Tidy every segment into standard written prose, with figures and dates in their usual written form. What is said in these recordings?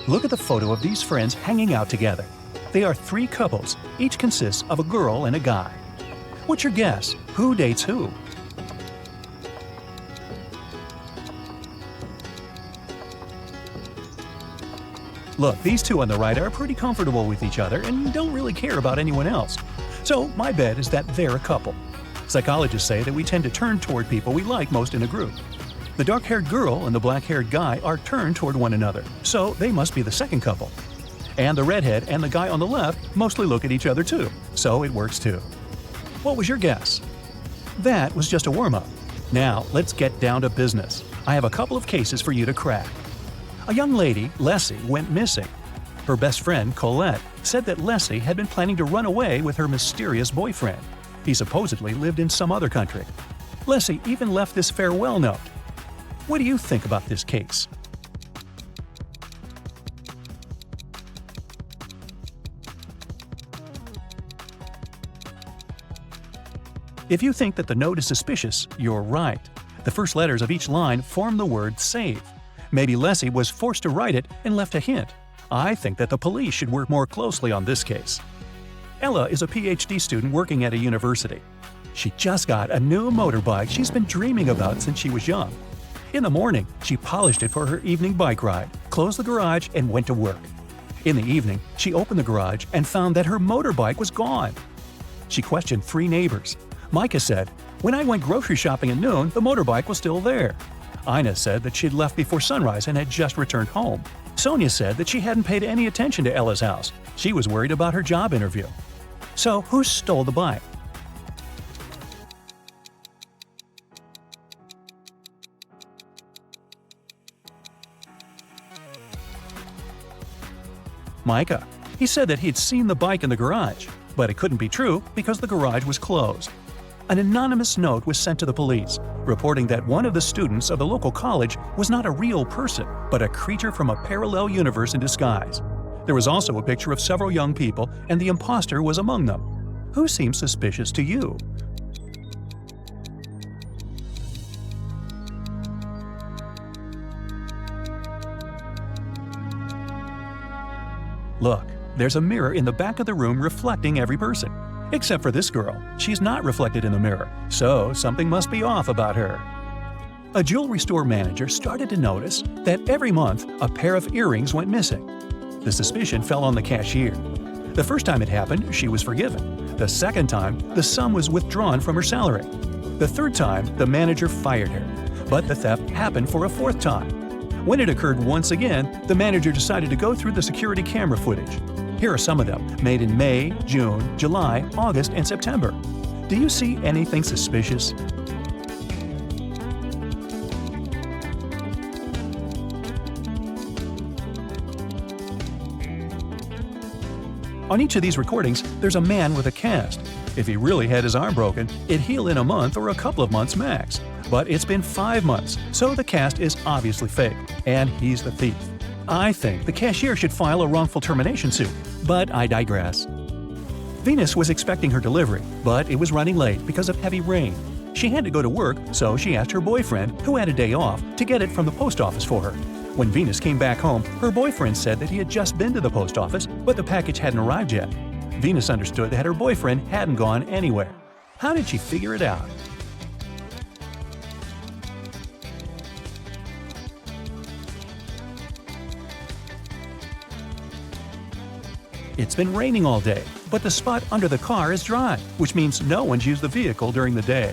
Look at the photo of these friends hanging out together. They are three couples, each consists of a girl and a guy. What's your guess? Who dates who? Look, these two on the right are pretty comfortable with each other and don't really care about anyone else. So my bet is that they're a couple. Psychologists say that we tend to turn toward people we like most in a group. The dark-haired girl and the black-haired guy are turned toward one another, so they must be the second couple. And the redhead and the guy on the left mostly look at each other too, so it works too. What was your guess? That was just a warm-up. Now let's get down to business. I have a couple of cases for you to crack. A young lady, Leslie, went missing. Her best friend, Colette, said that Leslie had been planning to run away with her mysterious boyfriend. He supposedly lived in some other country. Leslie even left this farewell note. What do you think about this case? If you think that the note is suspicious, you're right. The first letters of each line form the word save. Maybe Leslie was forced to write it and left a hint. I think that the police should work more closely on this case. Ella is a PhD student working at a university. She just got a new motorbike she's been dreaming about since she was young. In the morning, she polished it for her evening bike ride, closed the garage, and went to work. In the evening, she opened the garage and found that her motorbike was gone. She questioned 3 neighbors. Micah said, "When I went grocery shopping at noon, the motorbike was still there." Ina said that she'd left before sunrise and had just returned home. Sonia said that she hadn't paid any attention to Ella's house. She was worried about her job interview. So, who stole the bike? Micah. He said that he'd seen the bike in the garage, but it couldn't be true because the garage was closed. An anonymous note was sent to the police, reporting that one of the students of the local college was not a real person, but a creature from a parallel universe in disguise. There was also a picture of several young people, and the impostor was among them. Who seems suspicious to you? Look, there's a mirror in the back of the room reflecting every person. Except for this girl. She's not reflected in the mirror, so something must be off about her. A jewelry store manager started to notice that every month a pair of earrings went missing. The suspicion fell on the cashier. The first time it happened, she was forgiven. The second time, the sum was withdrawn from her salary. The third time, the manager fired her. But the theft happened for a fourth time. When it occurred once again, the manager decided to go through the security camera footage. Here are some of them, made in May, June, July, August, and September. Do you see anything suspicious? On each of these recordings, there's a man with a cast. If he really had his arm broken, it'd heal in a month or a couple of months max. But it's been 5 months, so the cast is obviously fake, and he's the thief. I think the cashier should file a wrongful termination suit, but I digress. Venus was expecting her delivery, but it was running late because of heavy rain. She had to go to work, so she asked her boyfriend, who had a day off, to get it from the post office for her. When Venus came back home, her boyfriend said that he had just been to the post office, but the package hadn't arrived yet. Venus understood that her boyfriend hadn't gone anywhere. How did she figure it out? It's been raining all day, but the spot under the car is dry, which means no one's used the vehicle during the day.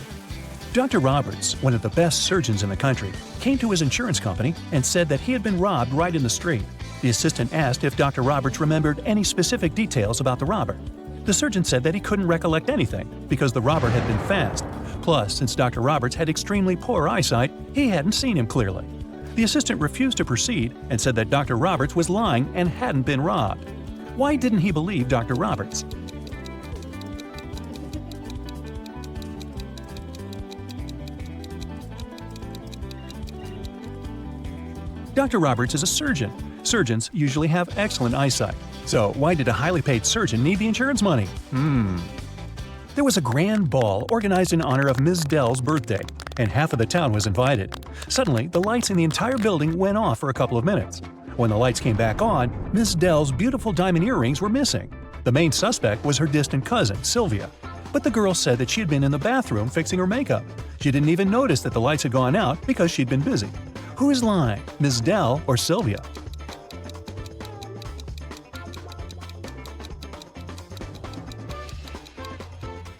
Dr. Roberts, one of the best surgeons in the country, came to his insurance company and said that he had been robbed right in the street. The assistant asked if Dr. Roberts remembered any specific details about the robber. The surgeon said that he couldn't recollect anything because the robber had been fast. Plus, since Dr. Roberts had extremely poor eyesight, he hadn't seen him clearly. The assistant refused to proceed and said that Dr. Roberts was lying and hadn't been robbed. Why didn't he believe Dr. Roberts? Dr. Roberts is a surgeon. Surgeons usually have excellent eyesight. So why did a highly paid surgeon need the insurance money? There was a grand ball organized in honor of Ms. Dell's birthday, and half of the town was invited. Suddenly, the lights in the entire building went off for a couple of minutes. When the lights came back on, Miss Dell's beautiful diamond earrings were missing. The main suspect was her distant cousin, Sylvia. But the girl said that she had been in the bathroom fixing her makeup. She didn't even notice that the lights had gone out because she'd been busy. Who is lying, Miss Dell or Sylvia?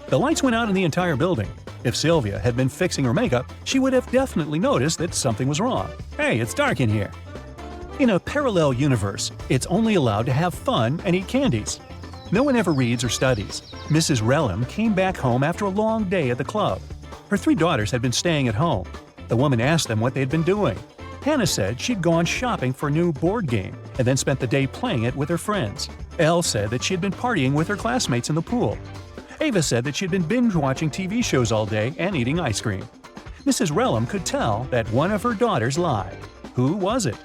The lights went out in the entire building. If Sylvia had been fixing her makeup, she would have definitely noticed that something was wrong. Hey, it's dark in here. In a parallel universe, it's only allowed to have fun and eat candies. No one ever reads or studies. Mrs. Relham came back home after a long day at the club. Her 3 daughters had been staying at home. The woman asked them what they had been doing. Hannah said she'd gone shopping for a new board game and then spent the day playing it with her friends. Elle said that she had been partying with her classmates in the pool. Ava said that she'd been binge-watching TV shows all day and eating ice cream. Mrs. Relham could tell that one of her daughters lied. Who was it?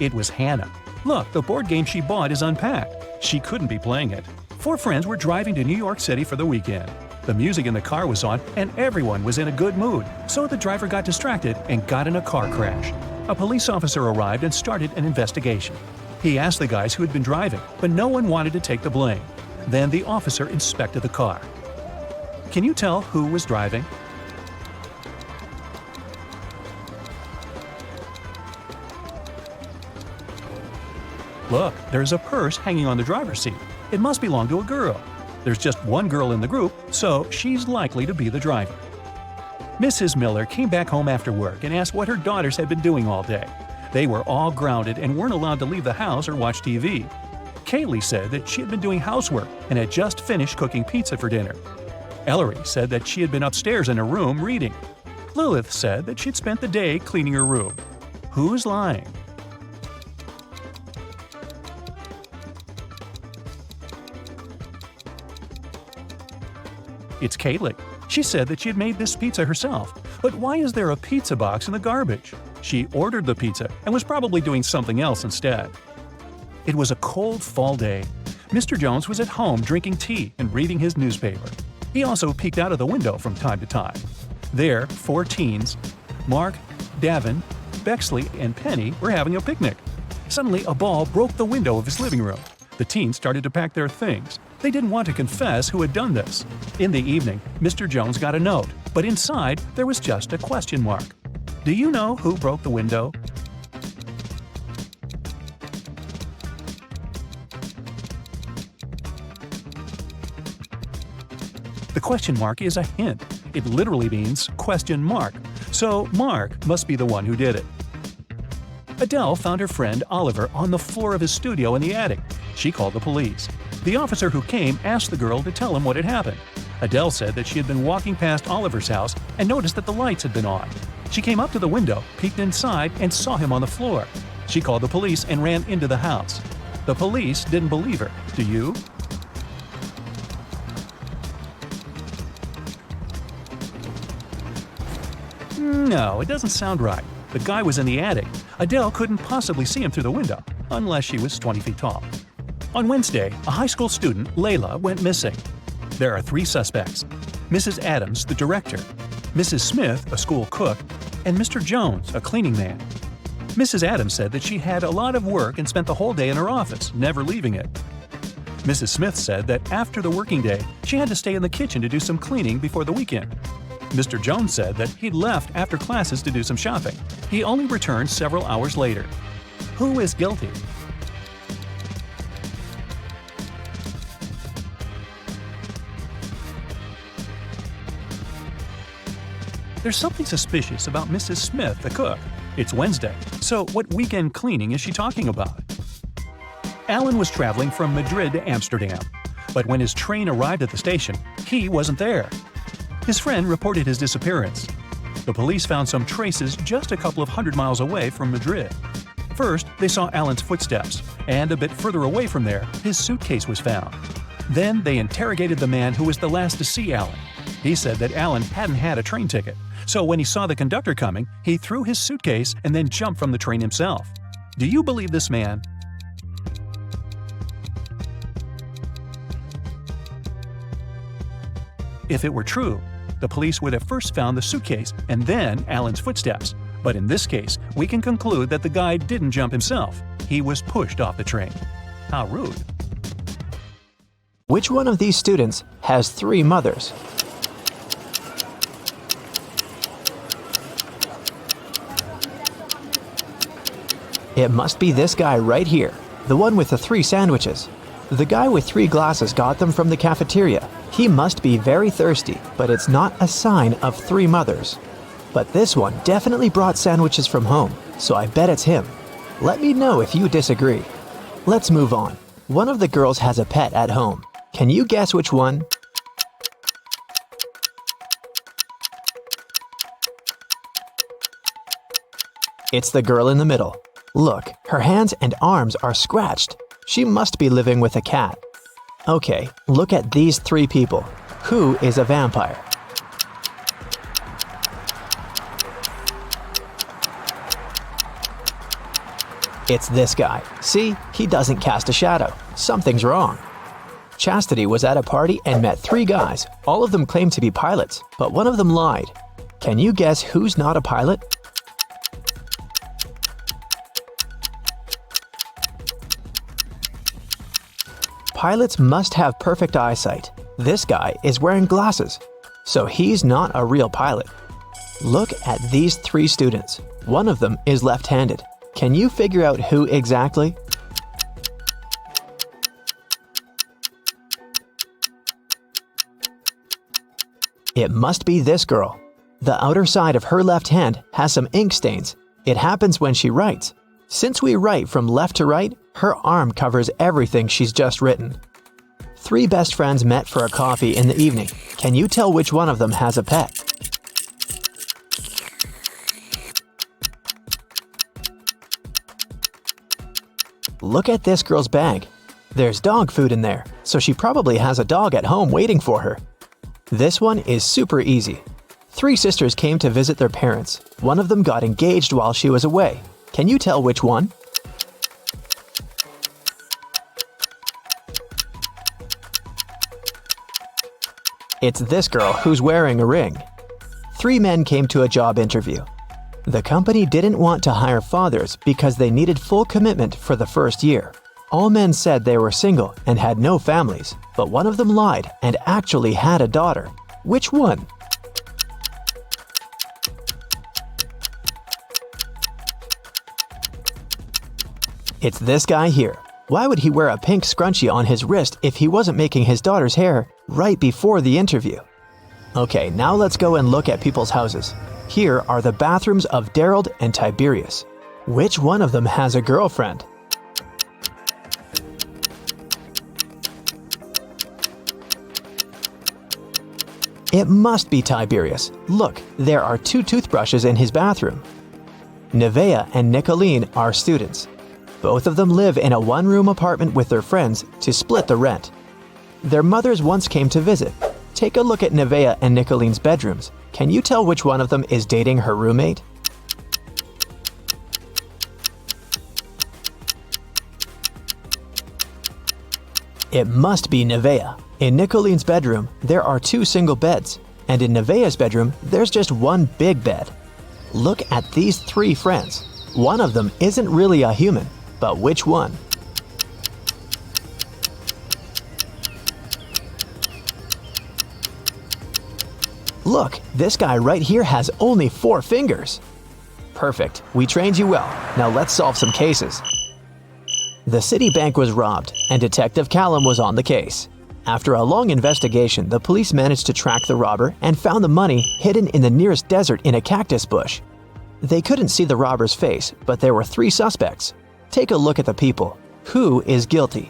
It was Hannah. Look, the board game she bought is unpacked. She couldn't be playing it. 4 friends were driving to New York City for the weekend. The music in the car was on and everyone was in a good mood, so the driver got distracted and got in a car crash. A police officer arrived and started an investigation. He asked the guys who had been driving, but no one wanted to take the blame. Then the officer inspected the car. Can you tell who was driving? Look, there's a purse hanging on the driver's seat. It must belong to a girl. There's just one girl in the group, so she's likely to be the driver. Mrs. Miller came back home after work and asked what her daughters had been doing all day. They were all grounded and weren't allowed to leave the house or watch TV. Kaylee said that she had been doing housework and had just finished cooking pizza for dinner. Ellery said that she had been upstairs in her room reading. Lilith said that she'd spent the day cleaning her room. Who's lying? It's Kaylee. She said that she had made this pizza herself. But why is there a pizza box in the garbage? She ordered the pizza and was probably doing something else instead. It was a cold fall day. Mr. Jones was at home drinking tea and reading his newspaper. He also peeked out of the window from time to time. There, 4 teens, Mark, Davin, Bexley, and Penny, were having a picnic. Suddenly, a ball broke the window of his living room. The teens started to pack their things. They didn't want to confess who had done this. In the evening, Mr. Jones got a note, but inside there was just a question mark. Do you know who broke the window? The question mark is a hint. It literally means question mark. So Mark must be the one who did it. Adele found her friend Oliver on the floor of his studio in the attic. She called the police. The officer who came asked the girl to tell him what had happened. Adele said that she had been walking past Oliver's house and noticed that the lights had been on. She came up to the window, peeked inside, and saw him on the floor. She called the police and ran into the house. The police didn't believe her. Do you? No, it doesn't sound right. The guy was in the attic. Adele couldn't possibly see him through the window, unless she was 20 feet tall. On Wednesday, a high school student, Layla, went missing. There are 3 suspects: Mrs. Adams, the director, Mrs. Smith, a school cook, and Mr. Jones, a cleaning man. Mrs. Adams said that she had a lot of work and spent the whole day in her office, never leaving it. Mrs. Smith said that after the working day, she had to stay in the kitchen to do some cleaning before the weekend. Mr. Jones said that he'd left after classes to do some shopping. He only returned several hours later. Who is guilty? There's something suspicious about Mrs. Smith, the cook. It's Wednesday, so what weekend cleaning is she talking about? Alan was traveling from Madrid to Amsterdam, but when his train arrived at the station, he wasn't there. His friend reported his disappearance. The police found some traces just a couple of 100 miles away from Madrid. First, they saw Alan's footsteps, and a bit further away from there, his suitcase was found. Then they interrogated the man who was the last to see Alan. He said that Alan hadn't had a train ticket, so when he saw the conductor coming, he threw his suitcase and then jumped from the train himself. Do you believe this man? If it were true, the police would have first found the suitcase and then Alan's footsteps. But in this case, we can conclude that the guy didn't jump himself. He was pushed off the train. How rude. Which one of these students has 3 mothers? It must be this guy right here, the one with the 3 sandwiches. The guy with 3 glasses got them from the cafeteria. He must be very thirsty, but it's not a sign of 3 mothers. But this one definitely brought sandwiches from home, so I bet it's him. Let me know if you disagree. Let's move on. One of the girls has a pet at home. Can you guess which one? It's the girl in the middle. Look, her hands and arms are scratched. She must be living with a cat. Okay, look at these 3 people. Who is a vampire? It's this guy. See, he doesn't cast a shadow. Something's wrong. Chastity was at a party and met 3 guys. All of them claimed to be pilots, but one of them lied. Can you guess who's not a pilot? Pilots must have perfect eyesight. This guy is wearing glasses, so he's not a real pilot. Look at these 3 students. One of them is left-handed. Can you figure out who exactly? It must be this girl. The outer side of her left hand has some ink stains. It happens when she writes. Since we write from left to right, her arm covers everything she's just written. 3 best friends met for a coffee in the evening. Can you tell which one of them has a pet? Look at this girl's bag. There's dog food in there, so she probably has a dog at home waiting for her. This one is super easy. 3 sisters came to visit their parents. One of them got engaged while she was away. Can you tell which one? It's this girl who's wearing a ring. 3 men came to a job interview. The company didn't want to hire fathers because they needed full commitment for the first year. All men said they were single and had no families, but one of them lied and actually had a daughter. Which one? It's this guy here. Why would he wear a pink scrunchie on his wrist if he wasn't making his daughter's hair right before the interview? Okay, now let's go and look at people's houses. Here are the bathrooms of Daryl and Tiberius. Which one of them has a girlfriend? It must be Tiberius. Look, there are 2 toothbrushes in his bathroom. Nevaeh and Nicolene are students. Both of them live in a 1-room apartment with their friends to split the rent. Their mothers once came to visit. Take a look at Nevaeh and Nicolene's bedrooms. Can you tell which one of them is dating her roommate? It must be Nevaeh. In Nicolene's bedroom, there are 2 single beds, and in Nevaeh's bedroom, there's just 1 big bed. Look at these 3 friends. One of them isn't really a human, but which one? Look, this guy right here has only 4 fingers. Perfect, we trained you well. Now let's solve some cases. The Citibank was robbed, and Detective Callum was on the case. After a long investigation, the police managed to track the robber and found the money hidden in the nearest desert in a cactus bush. They couldn't see the robber's face, but there were 3 suspects. Take a look at the people. Who is guilty?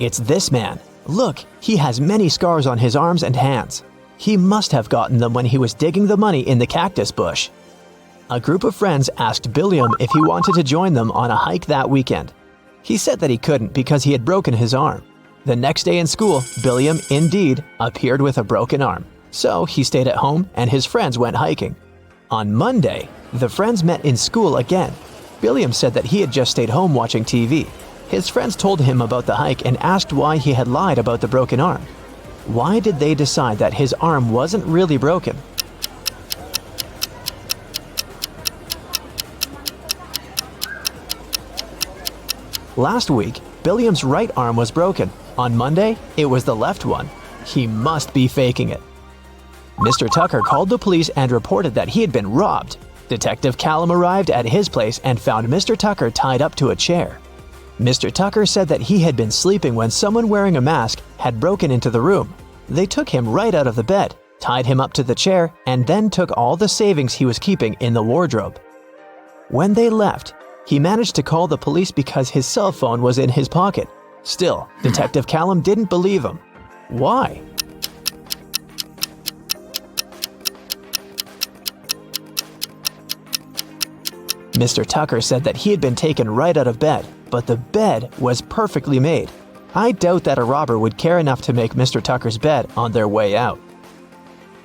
It's this man. Look, he has many scars on his arms and hands. He must have gotten them when he was digging the money in the cactus bush. A group of friends asked Billiam if he wanted to join them on a hike that weekend. He said that he couldn't because he had broken his arm. The next day in school, Billiam, indeed, appeared with a broken arm. So he stayed at home and his friends went hiking. On Monday, the friends met in school again. Billiam said that he had just stayed home watching TV. His friends told him about the hike and asked why he had lied about the broken arm. Why did they decide that his arm wasn't really broken? Last week, Billiam's right arm was broken. On Monday, it was the left one. He must be faking it. Mr. Tucker called the police and reported that he had been robbed. Detective Callum arrived at his place and found Mr. Tucker tied up to a chair. Mr. Tucker said that he had been sleeping when someone wearing a mask had broken into the room. They took him right out of the bed, tied him up to the chair, and then took all the savings he was keeping in the wardrobe. When they left, he managed to call the police because his cell phone was in his pocket. Still, Detective Callum didn't believe him. Why? Mr. Tucker said that he had been taken right out of bed, but the bed was perfectly made. I doubt that a robber would care enough to make Mr. Tucker's bed on their way out.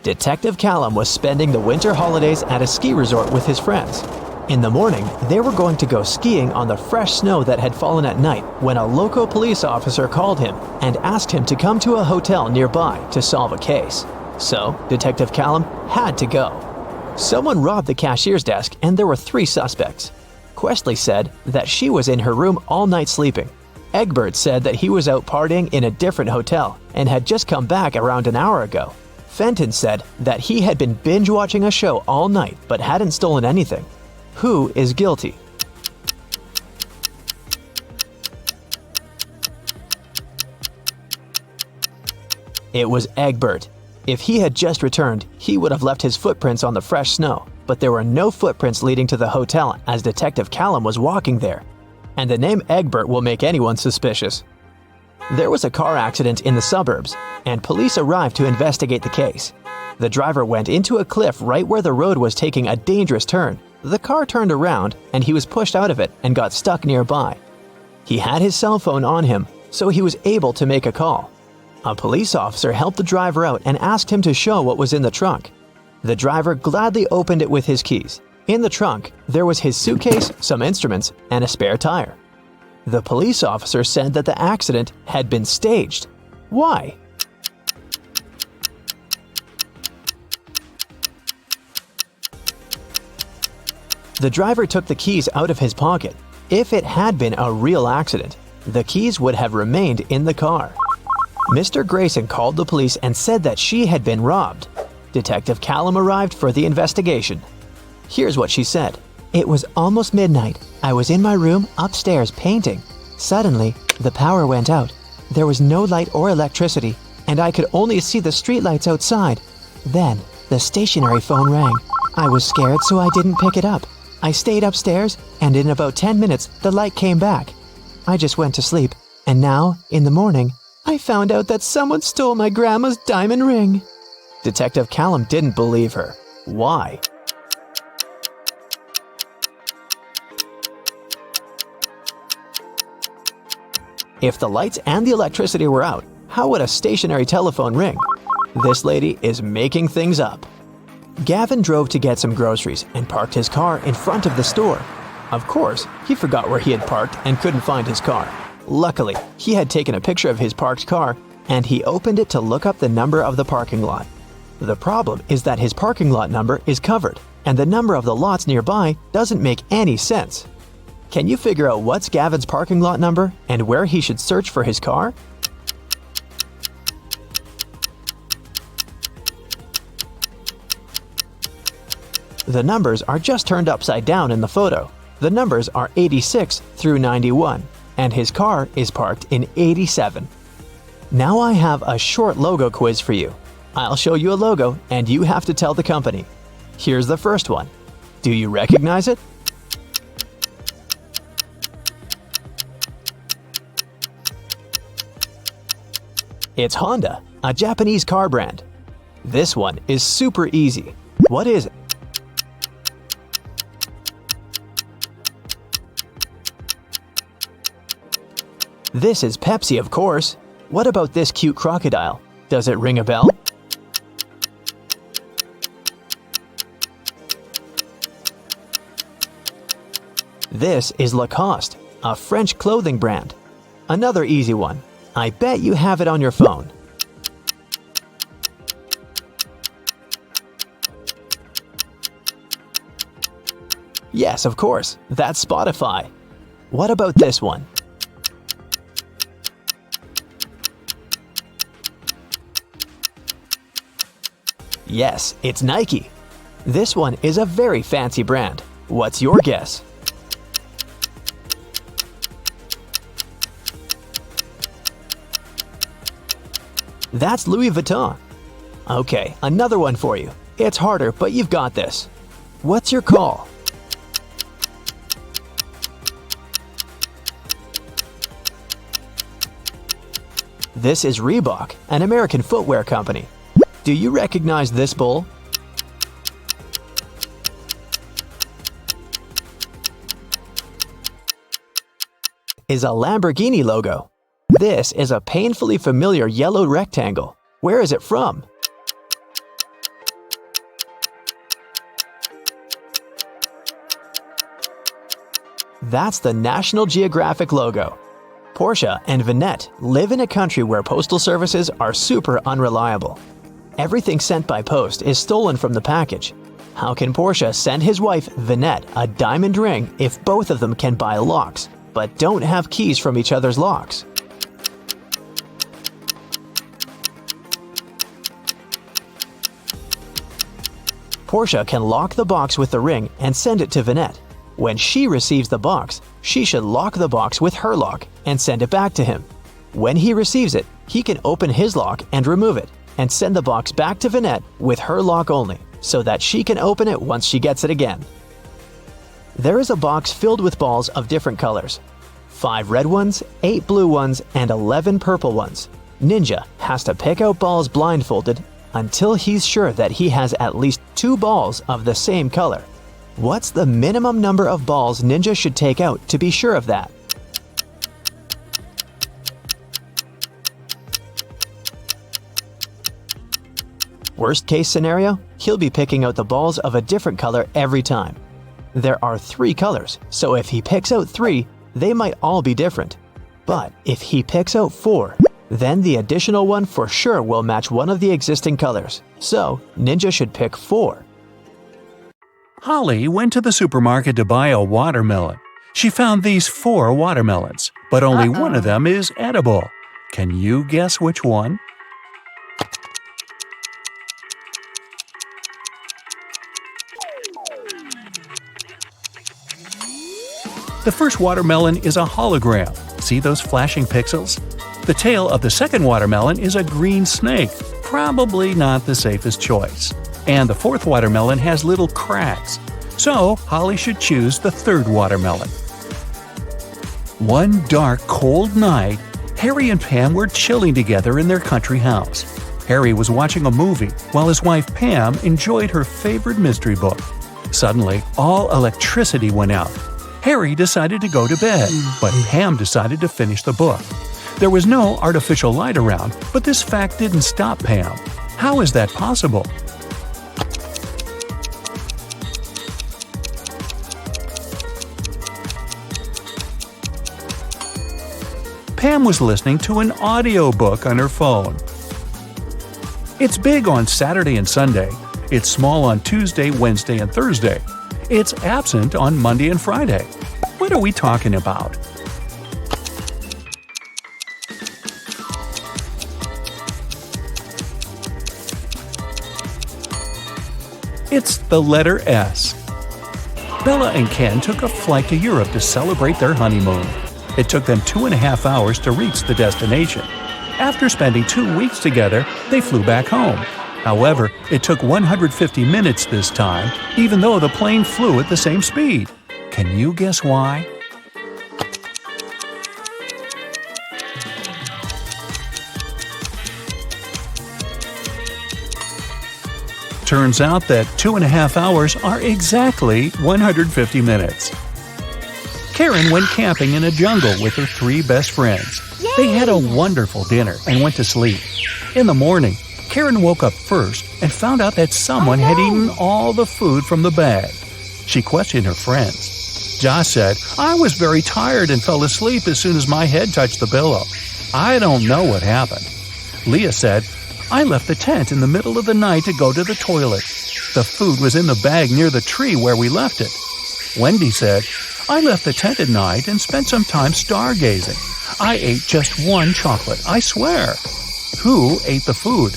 Detective Callum was spending the winter holidays at a ski resort with his friends. In the morning, they were going to go skiing on the fresh snow that had fallen at night when a local police officer called him and asked him to come to a hotel nearby to solve a case. So, Detective Callum had to go. Someone robbed the cashier's desk and there were 3 suspects. Questley said that she was in her room all night sleeping. Egbert said that he was out partying in a different hotel and had just come back around an hour ago. Fenton said that he had been binge-watching a show all night but hadn't stolen anything. Who is guilty? It was Egbert. If he had just returned, he would have left his footprints on the fresh snow, but there were no footprints leading to the hotel as Detective Callum was walking there. And the name Egbert will make anyone suspicious. There was a car accident in the suburbs, and police arrived to investigate the case. The driver went into a cliff right where the road was taking a dangerous turn. The car turned around, and he was pushed out of it and got stuck nearby. He had his cell phone on him, so he was able to make a call. A police officer helped the driver out and asked him to show what was in the trunk. The driver gladly opened it with his keys. In the trunk, there was his suitcase, some instruments, and a spare tire. The police officer said that the accident had been staged. Why? The driver took the keys out of his pocket. If it had been a real accident, the keys would have remained in the car. Mr. Grayson called the police and said that she had been robbed. Detective Callum arrived for the investigation. Here's what she said. It was almost midnight. I was in my room upstairs painting. Suddenly, the power went out. There was no light or electricity, and I could only see the streetlights outside. Then, the stationary phone rang. I was scared, so I didn't pick it up. I stayed upstairs, and in about 10 minutes, the light came back. I just went to sleep, and now, in the morning, I found out that someone stole my grandma's diamond ring. Detective Callum didn't believe her. Why? If the lights and the electricity were out, how would a stationary telephone ring? This lady is making things up. Gavin drove to get some groceries and parked his car in front of the store. Of course, he forgot where he had parked and couldn't find his car. Luckily, he had taken a picture of his parked car and he opened it to look up the number of the parking lot. The problem is that his parking lot number is covered and the number of the lots nearby doesn't make any sense. Can you figure out what's Gavin's parking lot number and where he should search for his car? The numbers are just turned upside down in the photo. The numbers are 86 through 91, and his car is parked in 87. Now I have a short logo quiz for you. I'll show you a logo and you have to tell the company. Here's the first one. Do you recognize it? It's Honda, a Japanese car brand. This one is super easy. What is it? This is Pepsi, of course. What about this cute crocodile? Does it ring a bell? This is Lacoste, a French clothing brand. Another easy one. I bet you have it on your phone. Yes, of course. That's Spotify. What about this one? Yes, it's Nike. This one is a very fancy brand. What's your guess? That's Louis Vuitton. Okay, another one for you. It's harder, but you've got this. What's your call? This is Reebok, an American footwear company. Do you recognize this bull? Is a Lamborghini logo. This is a painfully familiar yellow rectangle. Where is it from? That's the National Geographic logo. Portia and Vinette live in a country where postal services are super unreliable. Everything sent by post is stolen from the package. How can Portia send his wife, Vinette, a diamond ring if both of them can buy locks, but don't have keys from each other's locks? Portia can lock the box with the ring and send it to Vinette. When she receives the box, she should lock the box with her lock and send it back to him. When he receives it, he can open his lock and remove it, and send the box back to Vinette with her lock only, so that she can open it once she gets it again. There is a box filled with balls of different colors. 5 red ones, 8 blue ones, and 11 purple ones. Ninja has to pick out balls blindfolded until he's sure that he has at least 2 balls of the same color. What's the minimum number of balls Ninja should take out to be sure of that? Worst case scenario, he'll be picking out the balls of a different color every time. There are 3 colors, so if he picks out 3, they might all be different. But if he picks out 4, then the additional one for sure will match one of the existing colors. So, Ninja should pick 4. Holly went to the supermarket to buy a watermelon. She found these 4 watermelons, but only one of them is edible. Can you guess which one? The first watermelon is a hologram. See those flashing pixels? The tail of the second watermelon is a green snake, probably not the safest choice. And the fourth watermelon has little cracks. So, Holly should choose the third watermelon. One dark, cold night, Harry and Pam were chilling together in their country house. Harry was watching a movie while his wife Pam enjoyed her favorite mystery book. Suddenly, all electricity went out. Harry decided to go to bed, but Pam decided to finish the book. There was no artificial light around, but this fact didn't stop Pam. How is that possible? Pam was listening to an audiobook on her phone. It's big on Saturday and Sunday. It's small on Tuesday, Wednesday, and Thursday. It's absent on Monday and Friday. What are we talking about? It's the letter S. Bella and Ken took a flight to Europe to celebrate their honeymoon. It took them 2.5 hours to reach the destination. After spending 2 weeks together, they flew back home. However, it took 150 minutes this time, even though the plane flew at the same speed. Can you guess why? Turns out that 2.5 hours are exactly 150 minutes. Karen went camping in a jungle with her 3 best friends. They had a wonderful dinner and went to sleep. In the morning, Karen woke up first and found out that someone had eaten all the food from the bag. She questioned her friends. Josh said, I was very tired and fell asleep as soon as my head touched the pillow. I don't know what happened. Leah said, I left the tent in the middle of the night to go to the toilet. The food was in the bag near the tree where we left it. Wendy said, I left the tent at night and spent some time stargazing. I ate just one chocolate, I swear. Who ate the food?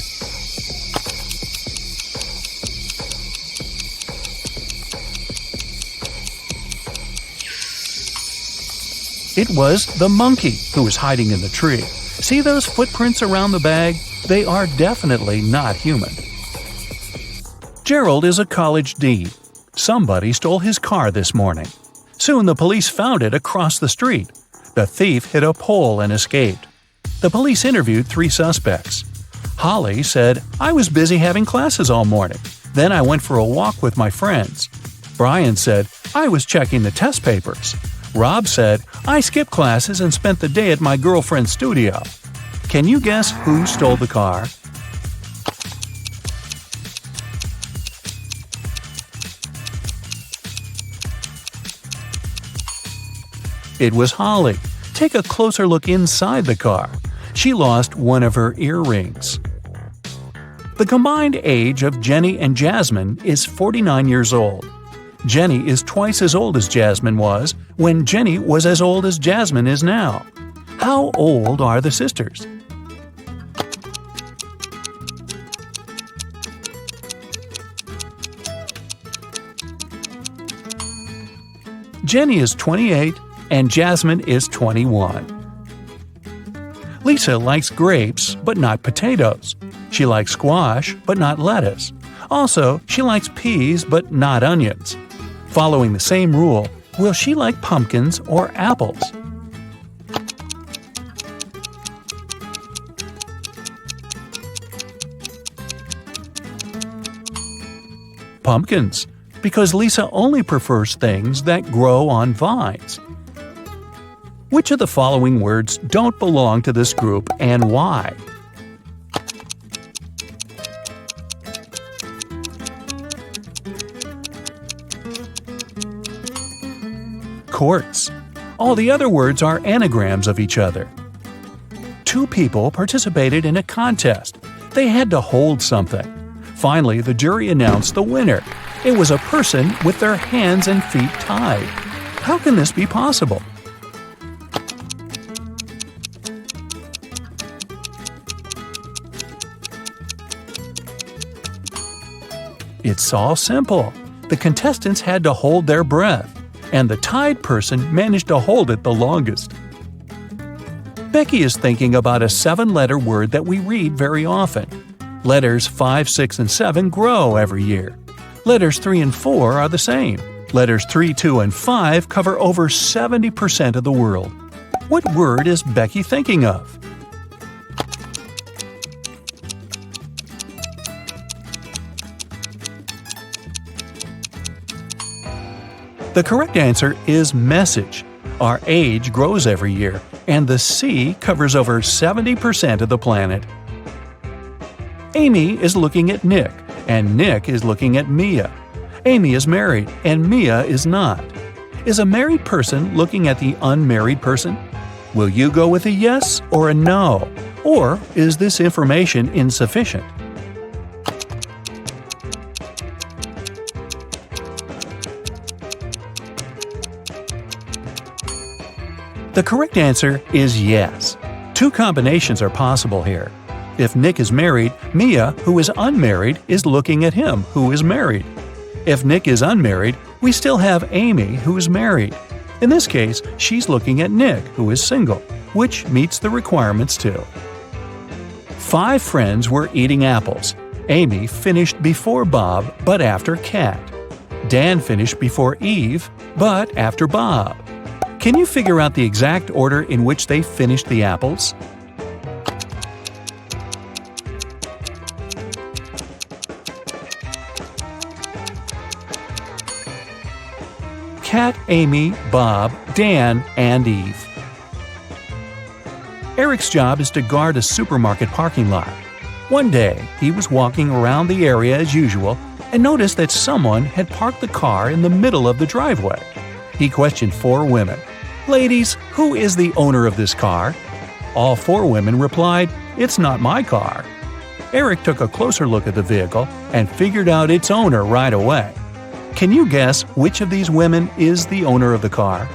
It was the monkey who was hiding in the tree. See those footprints around the bag? They are definitely not human. Gerald is a college dean. Somebody stole his car this morning. Soon the police found it across the street. The thief hit a pole and escaped. The police interviewed 3 suspects. Holly said, I was busy having classes all morning. Then I went for a walk with my friends. Brian said, I was checking the test papers. Rob said, I skipped classes and spent the day at my girlfriend's studio. Can you guess who stole the car? It was Holly. Take a closer look inside the car. She lost one of her earrings. The combined age of Jenny and Jasmine is 49 years old. Jenny is twice as old as Jasmine was when Jenny was as old as Jasmine is now. How old are the sisters? Jenny is 28 and Jasmine is 21. Lisa likes grapes but not potatoes. She likes squash but not lettuce. Also, she likes peas but not onions. Following the same rule, will she like pumpkins or apples? Pumpkins, because Lisa only prefers things that grow on vines. Which of the following words don't belong to this group and why? Courts. All the other words are anagrams of each other. 2 people participated in a contest. They had to hold something. Finally, the jury announced the winner. It was a person with their hands and feet tied. How can this be possible? It's all simple. The contestants had to hold their breath, and the tied person managed to hold it the longest. Becky is thinking about a 7-letter word that we read very often. Letters 5, 6, and 7 grow every year. Letters 3 and 4 are the same. Letters 3, 2, and 5 cover over 70% of the world. What word is Becky thinking of? The correct answer is message. Our age grows every year, and the C covers over 70% of the planet. Amy is looking at Nick, and Nick is looking at Mia. Amy is married, and Mia is not. Is a married person looking at the unmarried person? Will you go with a yes or a no? Or is this information insufficient? The correct answer is yes. 2 combinations are possible here. If Nick is married, Mia, who is unmarried, is looking at him, who is married. If Nick is unmarried, we still have Amy, who is married. In this case, she's looking at Nick, who is single, which meets the requirements too. 5 friends were eating apples. Amy finished before Bob, but after Kat. Dan finished before Eve, but after Bob. Can you figure out the exact order in which they finished the apples? Kat, Amy, Bob, Dan, and Eve. Eric's job is to guard a supermarket parking lot. One day, he was walking around the area as usual and noticed that someone had parked the car in the middle of the driveway. He questioned 4 women. "Ladies, who is the owner of this car?" All 4 women replied, "It's not my car." Eric took a closer look at the vehicle and figured out its owner right away. Can you guess which of these women is the owner of the car?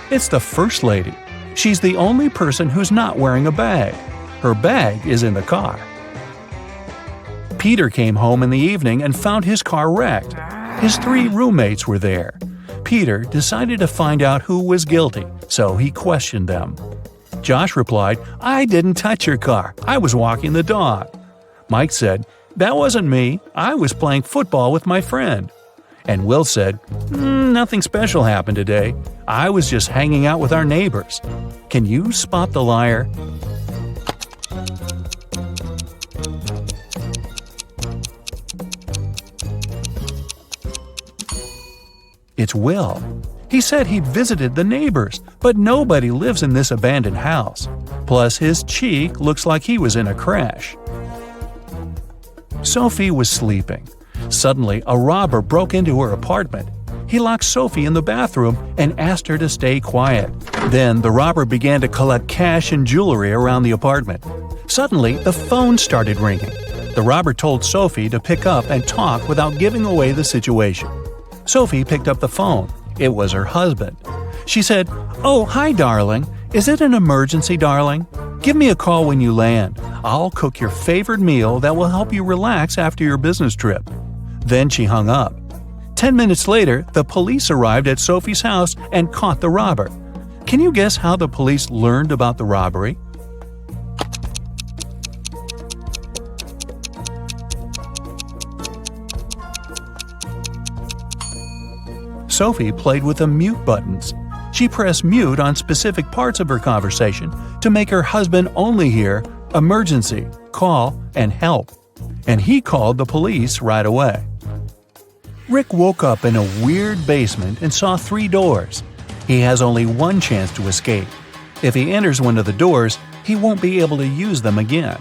It's the First Lady. She's the only person who's not wearing a bag. Her bag is in the car. Peter came home in the evening and found his car wrecked. His 3 roommates were there. Peter decided to find out who was guilty, so he questioned them. Josh replied, "I didn't touch your car. I was walking the dog." Mike said, "That wasn't me. I was playing football with my friend." And Will said, "Nothing special happened today. I was just hanging out with our neighbors." Can you spot the liar? It's Will. He said he'd visited the neighbors, but nobody lives in this abandoned house. Plus, his cheek looks like he was in a crash. Sophie was sleeping. Suddenly, a robber broke into her apartment. He locked Sophie in the bathroom and asked her to stay quiet. Then, the robber began to collect cash and jewelry around the apartment. Suddenly, the phone started ringing. The robber told Sophie to pick up and talk without giving away the situation. Sophie picked up the phone. It was her husband. She said, "Oh, hi, darling. Is it an emergency, darling? Give me a call when you land. I'll cook your favorite meal that will help you relax after your business trip." Then she hung up. 10 minutes later, the police arrived at Sophie's house and caught the robber. Can you guess how the police learned about the robbery? Sophie played with the mute buttons. She pressed mute on specific parts of her conversation to make her husband only hear "emergency," "call," and "help." And he called the police right away. Rick woke up in a weird basement and saw 3 doors. He has only one chance to escape. If he enters one of the doors, he won't be able to use them again.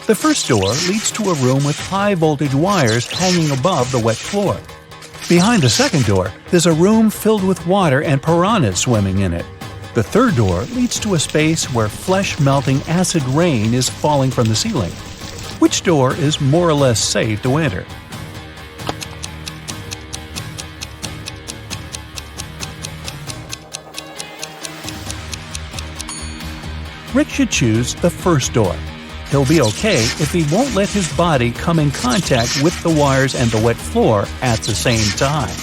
The first door leads to a room with high-voltage wires hanging above the wet floor. Behind the second door, there's a room filled with water and piranhas swimming in it. The third door leads to a space where flesh-melting acid rain is falling from the ceiling. Which door is more or less safe to enter? Rick should choose the first door. He'll be okay if he won't let his body come in contact with the wires and the wet floor at the same time.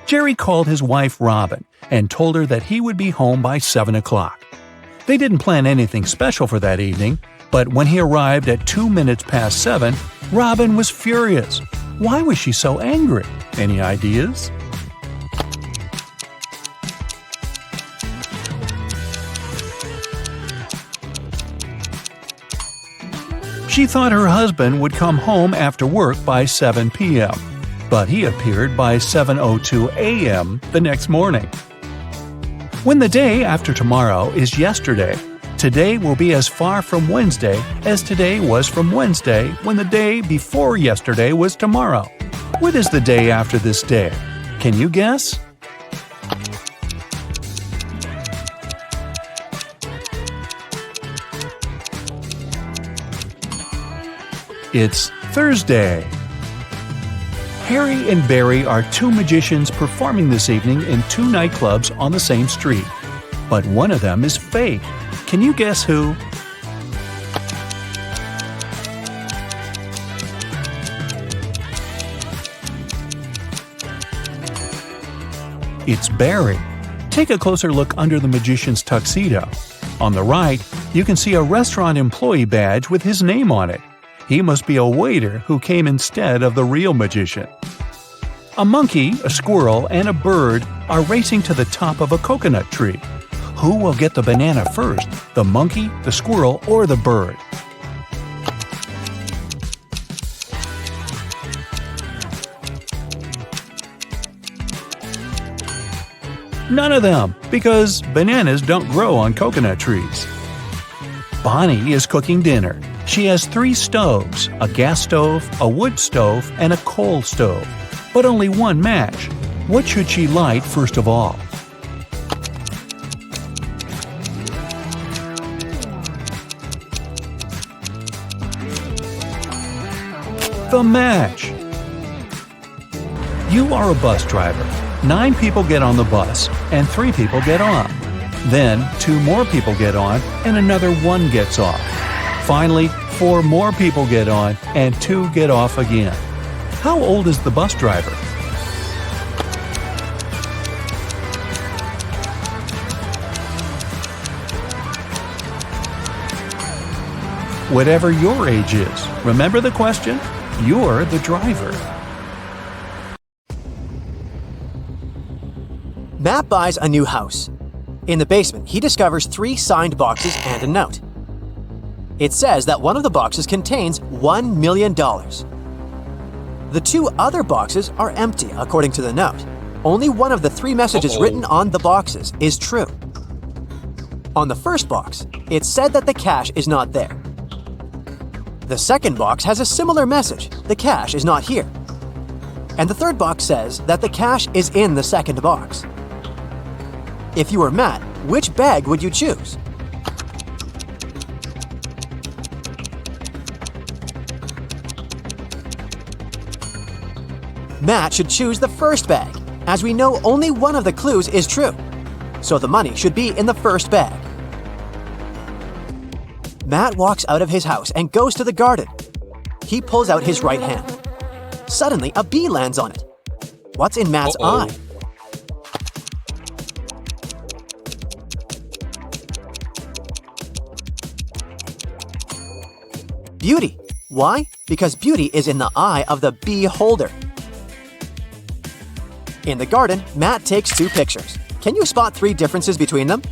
Jerry called his wife Robin and told her that he would be home by 7 o'clock. They didn't plan anything special for that evening, but when he arrived at 2 minutes past 7, Robin was furious. Why was she so angry? Any ideas? She thought her husband would come home after work by 7 p.m., but he appeared by 7:02 a.m. the next morning. When the day after tomorrow is yesterday, today will be as far from Wednesday as today was from Wednesday when the day before yesterday was tomorrow. What is the day after this day? Can you guess? It's Thursday. Harry and Barry are 2 magicians performing this evening in 2 nightclubs on the same street. But one of them is fake. Can you guess who? It's Barry. Take a closer look under the magician's tuxedo. On the right, you can see a restaurant employee badge with his name on it. He must be a waiter who came instead of the real magician. A monkey, a squirrel, and a bird are racing to the top of a coconut tree. Who will get the banana first, the monkey, the squirrel, or the bird? None of them, because bananas don't grow on coconut trees. Bonnie is cooking dinner. She has 3 stoves, a gas stove, a wood stove, and a coal stove, but only one match. What should she light first of all? The match! You are a bus driver. 9 people get on the bus, and 3 people get off. Then 2 more people get on, and another 1 gets off. Finally, 4 more people get on, and 2 get off again. How old is the bus driver? Whatever your age is, remember the question? You're the driver. Matt buys a new house. In the basement, he discovers 3 signed boxes and a note. It says that one of the boxes contains $1 million. The 2 other boxes are empty, according to the note. Only one of the 3 messages written on the boxes is true. On the first box, it said that the cash is not there. The second box has a similar message, the cash is not here. And the third box says that the cash is in the second box. If you were Matt, which bag would you choose? Matt should choose the first bag, as we know only one of the clues is true. So the money should be in the first bag. Matt walks out of his house and goes to the garden. He pulls out his right hand. Suddenly, a bee lands on it. What's in Matt's eye? Beauty. Why? Because beauty is in the eye of the bee holder. In the garden, Matt takes 2 pictures. Can you spot 3 differences between them?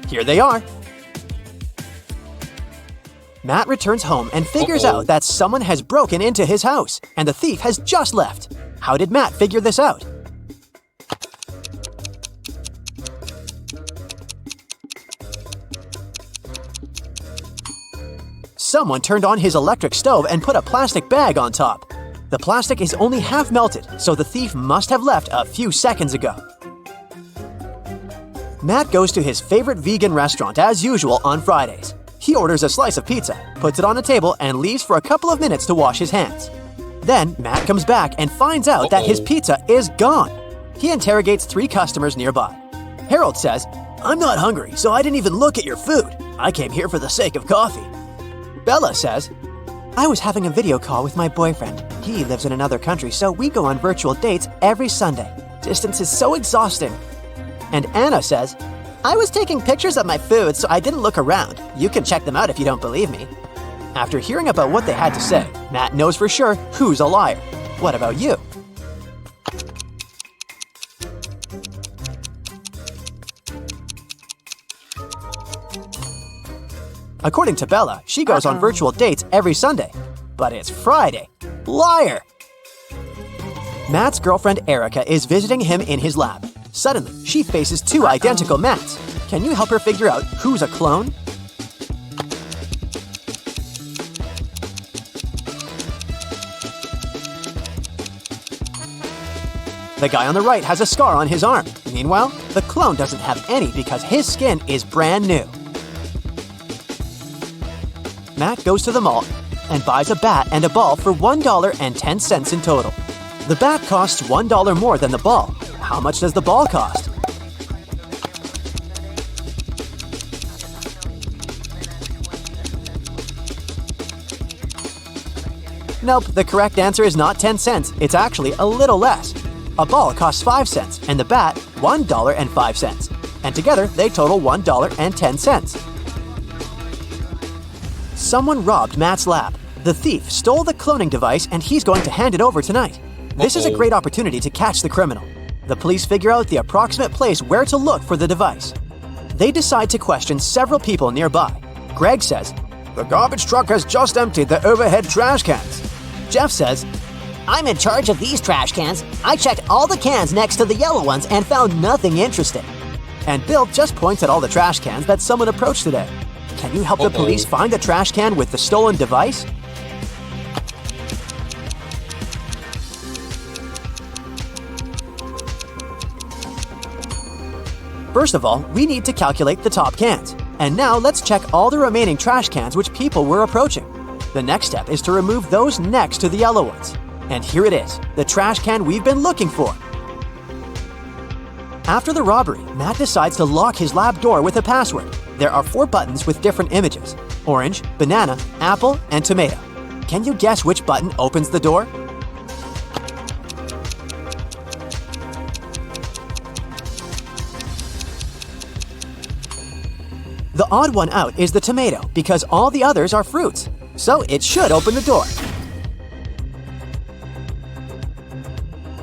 Here they are. Matt returns home and figures out that someone has broken into his house, and the thief has just left. How did Matt figure this out? Someone turned on his electric stove and put a plastic bag on top. The plastic is only half melted, so the thief must have left a few seconds ago. Matt goes to his favorite vegan restaurant as usual on Fridays. He orders a slice of pizza, puts it on a table, and leaves for a couple of minutes to wash his hands. Then Matt comes back and finds out that his pizza is gone. He interrogates 3 customers nearby. Harold says, "I'm not hungry, so I didn't even look at your food. I came here for the sake of coffee." Bella says, "I was having a video call with my boyfriend. He lives in another country, so we go on virtual dates every Sunday. Distance is so exhausting." And Anna says, "I was taking pictures of my food, so I didn't look around. You can check them out if you don't believe me." After hearing about what they had to say, Matt knows for sure who's a liar. What about you? According to Bella, she goes on virtual dates every Sunday. But it's Friday. Liar! Matt's girlfriend Erica is visiting him in his lab. Suddenly, she faces 2 identical Matts. Can you help her figure out who's a clone? The guy on the right has a scar on his arm. Meanwhile, the clone doesn't have any because his skin is brand new. Matt goes to the mall and buys a bat and a ball for $1.10 in total. The bat costs $1 more than the ball. How much does the ball cost? Nope, the correct answer is not 10 cents. It's actually a little less. A ball costs 5 cents and the bat $1.05. And together they total $1.10. Someone robbed Matt's lab. The thief stole the cloning device and he's going to hand it over tonight. This is a great opportunity to catch the criminal. The police figure out the approximate place where to look for the device. They decide to question several people nearby. Greg says, "The garbage truck has just emptied the overhead trash cans." Jeff says, I'm in charge of these trash cans. I checked all the cans next to the yellow ones and found nothing interesting. And Bill just points at all the trash cans that someone approached today. Can you help the police find the trash can with the stolen device? First of all, we need to calculate the top cans. And now let's check all the remaining trash cans which people were approaching. The next step is to remove those next to the yellow ones. And here it is, the trash can we've been looking for. After the robbery, Matt decides to lock his lab door with a password. There are 4 buttons with different images: orange, banana, apple, and tomato. Can you guess which button opens the door? The odd one out is the tomato because all the others are fruits, so it should open the door.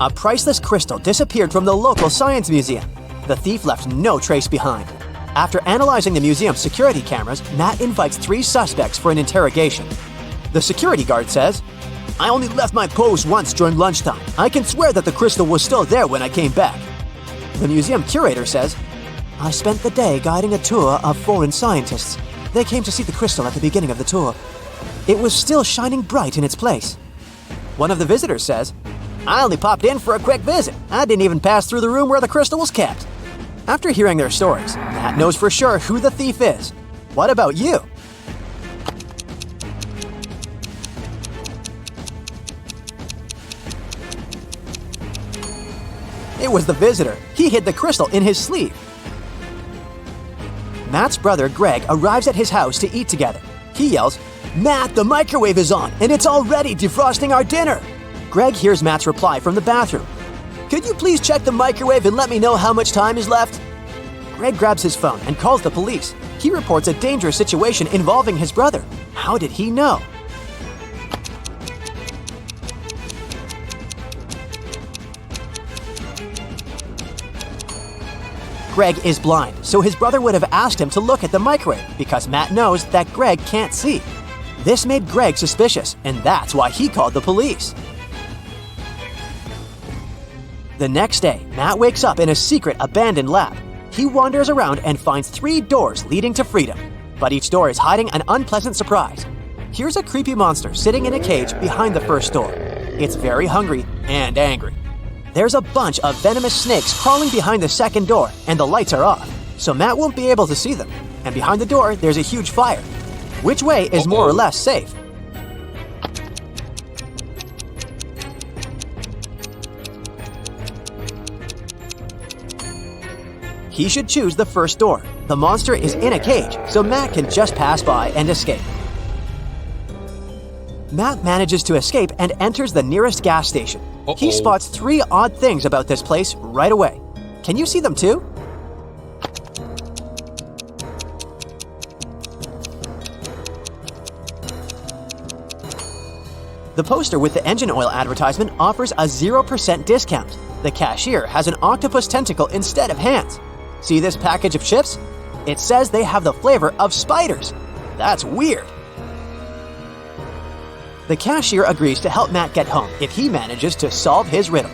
A priceless crystal disappeared from the local science museum. The thief left no trace behind. After analyzing the museum's security cameras, Matt invites 3 suspects for an interrogation. The security guard says, "I only left my post once during lunchtime. I can swear that the crystal was still there when I came back." The museum curator says, "I spent the day guiding a tour of foreign scientists. They came to see the crystal at the beginning of the tour. It was still shining bright in its place." One of the visitors says, "I only popped in for a quick visit. I didn't even pass through the room where the crystal was kept." After hearing their stories, Matt knows for sure who the thief is. What about you? It was the visitor. He hid the crystal in his sleeve. Matt's brother Greg arrives at his house to eat together. He yells, "Matt, the microwave is on, and it's already defrosting our dinner!" Greg hears Matt's reply from the bathroom. "Could you please check the microwave and let me know how much time is left?" Greg grabs his phone and calls the police. He reports a dangerous situation involving his brother. How did he know? Greg is blind, so his brother would have asked him to look at the microwave because Matt knows that Greg can't see. This made Greg suspicious, and that's why he called the police. The next day, Matt wakes up in a secret abandoned lab. He wanders around and finds 3 doors leading to freedom, but each door is hiding an unpleasant surprise. Here's a creepy monster sitting in a cage behind the first door. It's very hungry and angry. There's a bunch of venomous snakes crawling behind the second door, and the lights are off, so Matt won't be able to see them. And behind the door, there's a huge fire. Which way is more or less safe? He should choose the first door. The monster is in a cage, so Matt can just pass by and escape. Matt manages to escape and enters the nearest gas station. He spots 3 odd things about this place right away. Can you see them too? The poster with the engine oil advertisement offers a 0% discount. The cashier has an octopus tentacle instead of hands. See this package of chips? It says they have the flavor of spiders. That's weird. The cashier agrees to help Matt get home if he manages to solve his riddle.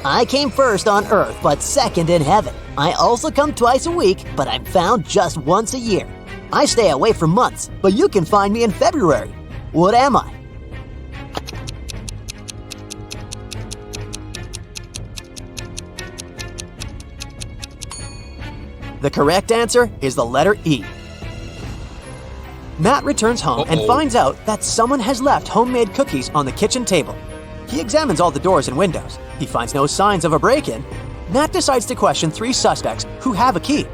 I came first on Earth, but second in heaven. I also come twice a week, but I'm found just once a year. I stay away for months, but you can find me in February. What am I? The correct answer is the letter E. Matt returns home and finds out that someone has left homemade cookies on the kitchen table. He examines all the doors and windows. He finds no signs of a break-in. Matt decides to question 3 suspects who have a key.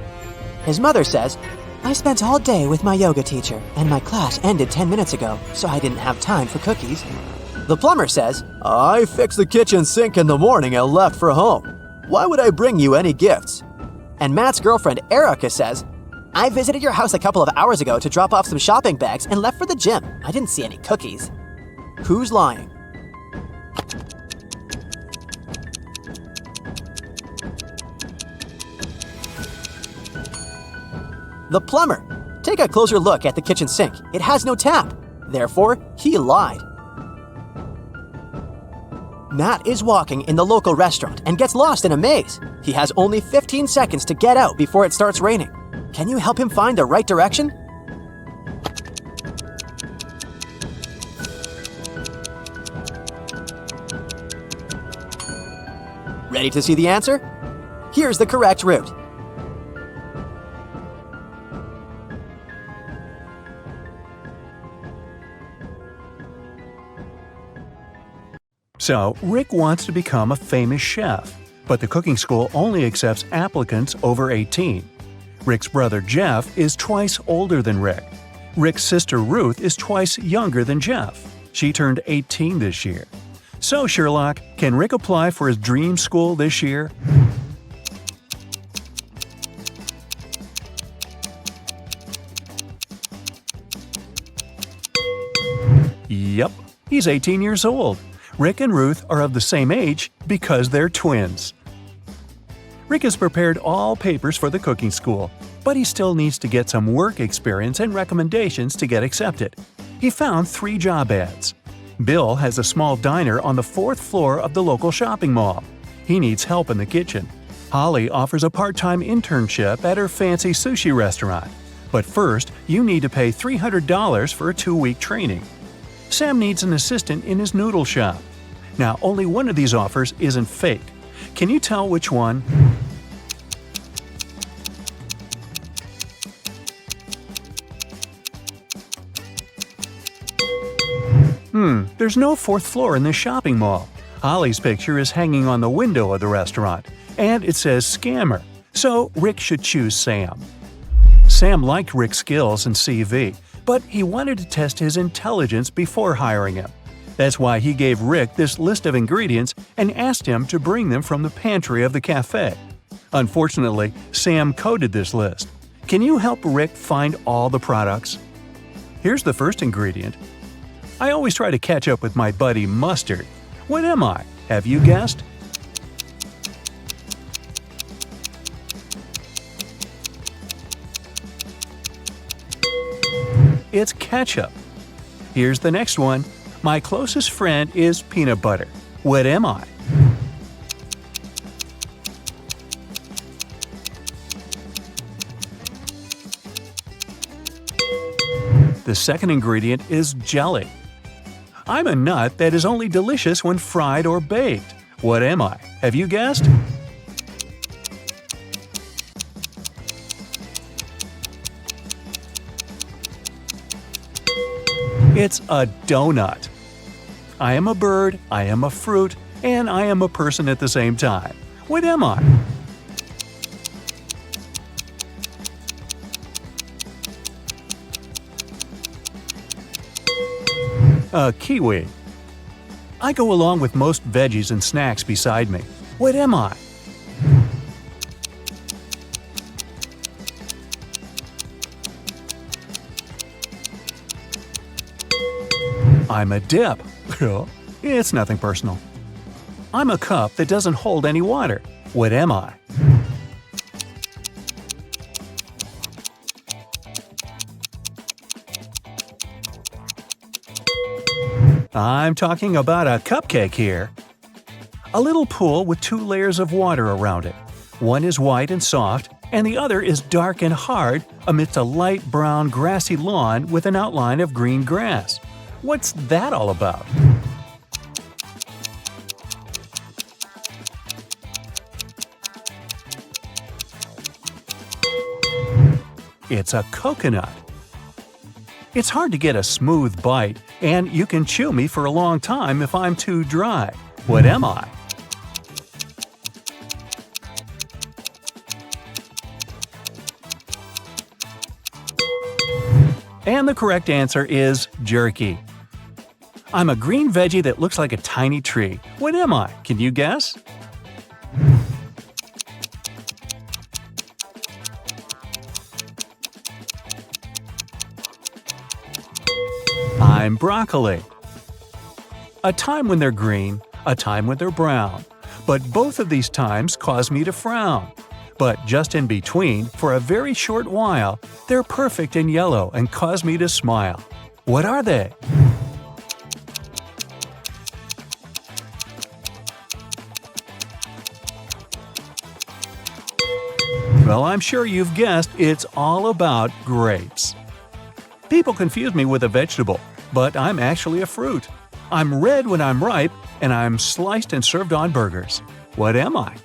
His mother says, "I spent all day with my yoga teacher, and my class ended 10 minutes ago, so I didn't have time for cookies." The plumber says, "I fixed the kitchen sink in the morning and left for home. Why would I bring you any gifts?" And Matt's girlfriend, Erica, says, "I visited your house a couple of hours ago to drop off some shopping bags and left for the gym. I didn't see any cookies." Who's lying? The plumber. Take a closer look at the kitchen sink. It has no tap. Therefore, he lied. Nat is walking in the local restaurant and gets lost in a maze. He has only 15 seconds to get out before it starts raining. Can you help him find the right direction? Ready to see the answer? Here's the correct route. So, Rick wants to become a famous chef, but the cooking school only accepts applicants over 18. Rick's brother Jeff is twice older than Rick. Rick's sister Ruth is twice younger than Jeff. She turned 18 this year. So, Sherlock, can Rick apply for his dream school this year? Yep, he's 18 years old. Rick and Ruth are of the same age because they're twins. Rick has prepared all papers for the cooking school, but he still needs to get some work experience and recommendations to get accepted. He found 3 job ads. Bill has a small diner on the 4th floor of the local shopping mall. He needs help in the kitchen. Holly offers a part-time internship at her fancy sushi restaurant. But first, you need to pay $300 for a 2-week training. Sam needs an assistant in his noodle shop. Now, only one of these offers isn't fake. Can you tell which one? There's no 4th floor in this shopping mall. Holly's picture is hanging on the window of the restaurant, and it says scammer, so Rick should choose Sam. Sam liked Rick's skills and CV, but he wanted to test his intelligence before hiring him. That's why he gave Rick this list of ingredients and asked him to bring them from the pantry of the cafe. Unfortunately, Sam coded this list. Can you help Rick find all the products? Here's the first ingredient. I always try to catch up with my buddy Mustard. What am I? Have you guessed? It's ketchup. Here's the next one. My closest friend is peanut butter. What am I? The second ingredient is jelly. I'm a nut that is only delicious when fried or baked. What am I? Have you guessed? It's a donut. I am a bird, I am a fruit, and I am a person at the same time. What am I? A kiwi. I go along with most veggies and snacks beside me. What am I? I'm a dip. It's nothing personal. I'm a cup that doesn't hold any water. What am I? I'm talking about a cupcake here. A little pool with 2 layers of water around it. One is white and soft, and the other is dark and hard amidst a light brown grassy lawn with an outline of green grass. What's that all about? It's a coconut. It's hard to get a smooth bite, and you can chew me for a long time if I'm too dry. What am I? And the correct answer is jerky. I'm a green veggie that looks like a tiny tree. What am I? Can you guess? I'm broccoli. A time when they're green, a time when they're brown. But both of these times cause me to frown. But just in between, for a very short while, they're perfect and yellow and cause me to smile. What are they? Well, I'm sure you've guessed it's all about grapes. People confuse me with a vegetable, but I'm actually a fruit. I'm red when I'm ripe, and I'm sliced and served on burgers. What am I?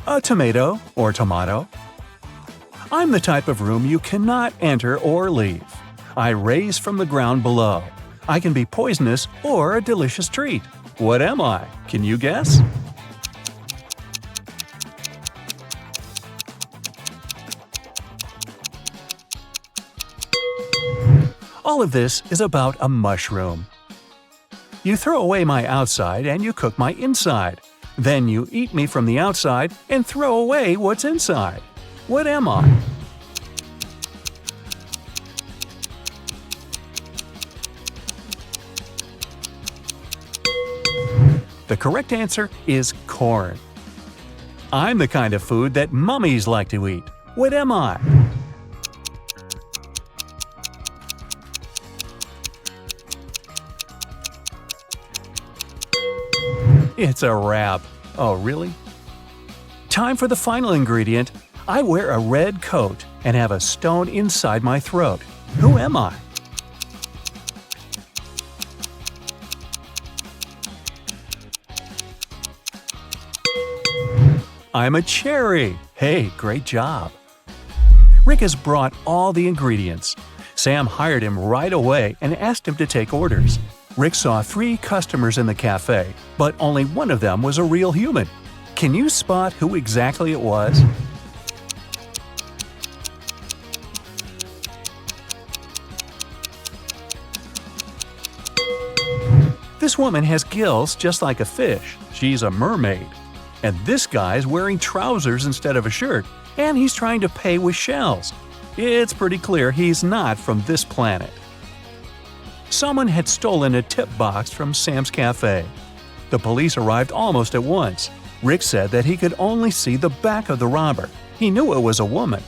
A tomato or tomato. I'm the type of room you cannot enter or leave. I raise from the ground below. I can be poisonous or a delicious treat. What am I? Can you guess? All of this is about a mushroom. You throw away my outside and you cook my inside. Then you eat me from the outside and throw away what's inside. What am I? The correct answer is corn. I'm the kind of food that mummies like to eat. What am I? It's a wrap. Oh, really? Time for the final ingredient. I wear a red coat and have a stone inside my throat. Who am I? I'm a cherry. Hey, great job. Rick has brought all the ingredients. Sam hired him right away and asked him to take orders. Rick saw 3 customers in the cafe, but only one of them was a real human. Can you spot who exactly it was? This woman has gills just like a fish. She's a mermaid. And this guy's wearing trousers instead of a shirt, and he's trying to pay with shells. It's pretty clear he's not from this planet. Someone had stolen a tip box from Sam's cafe. The police arrived almost at once. Rick said that he could only see the back of the robber. He knew it was a woman.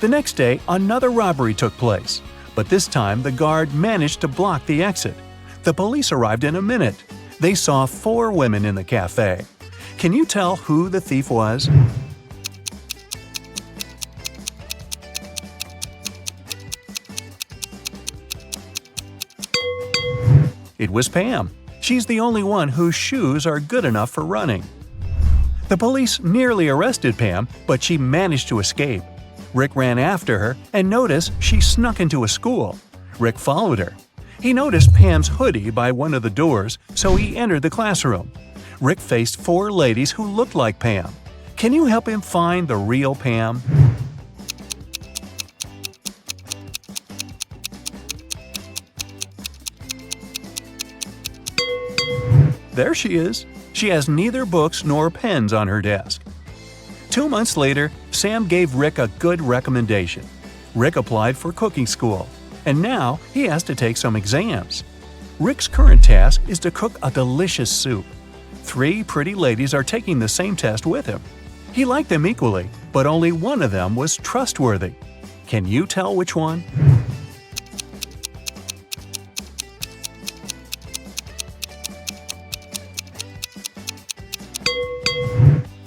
The next day, another robbery took place, but this time the guard managed to block the exit. The police arrived in a minute. They saw 4 women in the cafe. Can you tell who the thief was? It was Pam. She's the only one whose shoes are good enough for running. The police nearly arrested Pam, but she managed to escape. Rick ran after her and noticed she snuck into a school. Rick followed her. He noticed Pam's hoodie by one of the doors, so he entered the classroom. Rick faced 4 ladies who looked like Pam. Can you help him find the real Pam? There she is. She has neither books nor pens on her desk. 2 months later, Sam gave Rick a good recommendation. Rick applied for cooking school, and now he has to take some exams. Rick's current task is to cook a delicious soup. 3 pretty ladies are taking the same test with him. He liked them equally, but only one of them was trustworthy. Can you tell which one?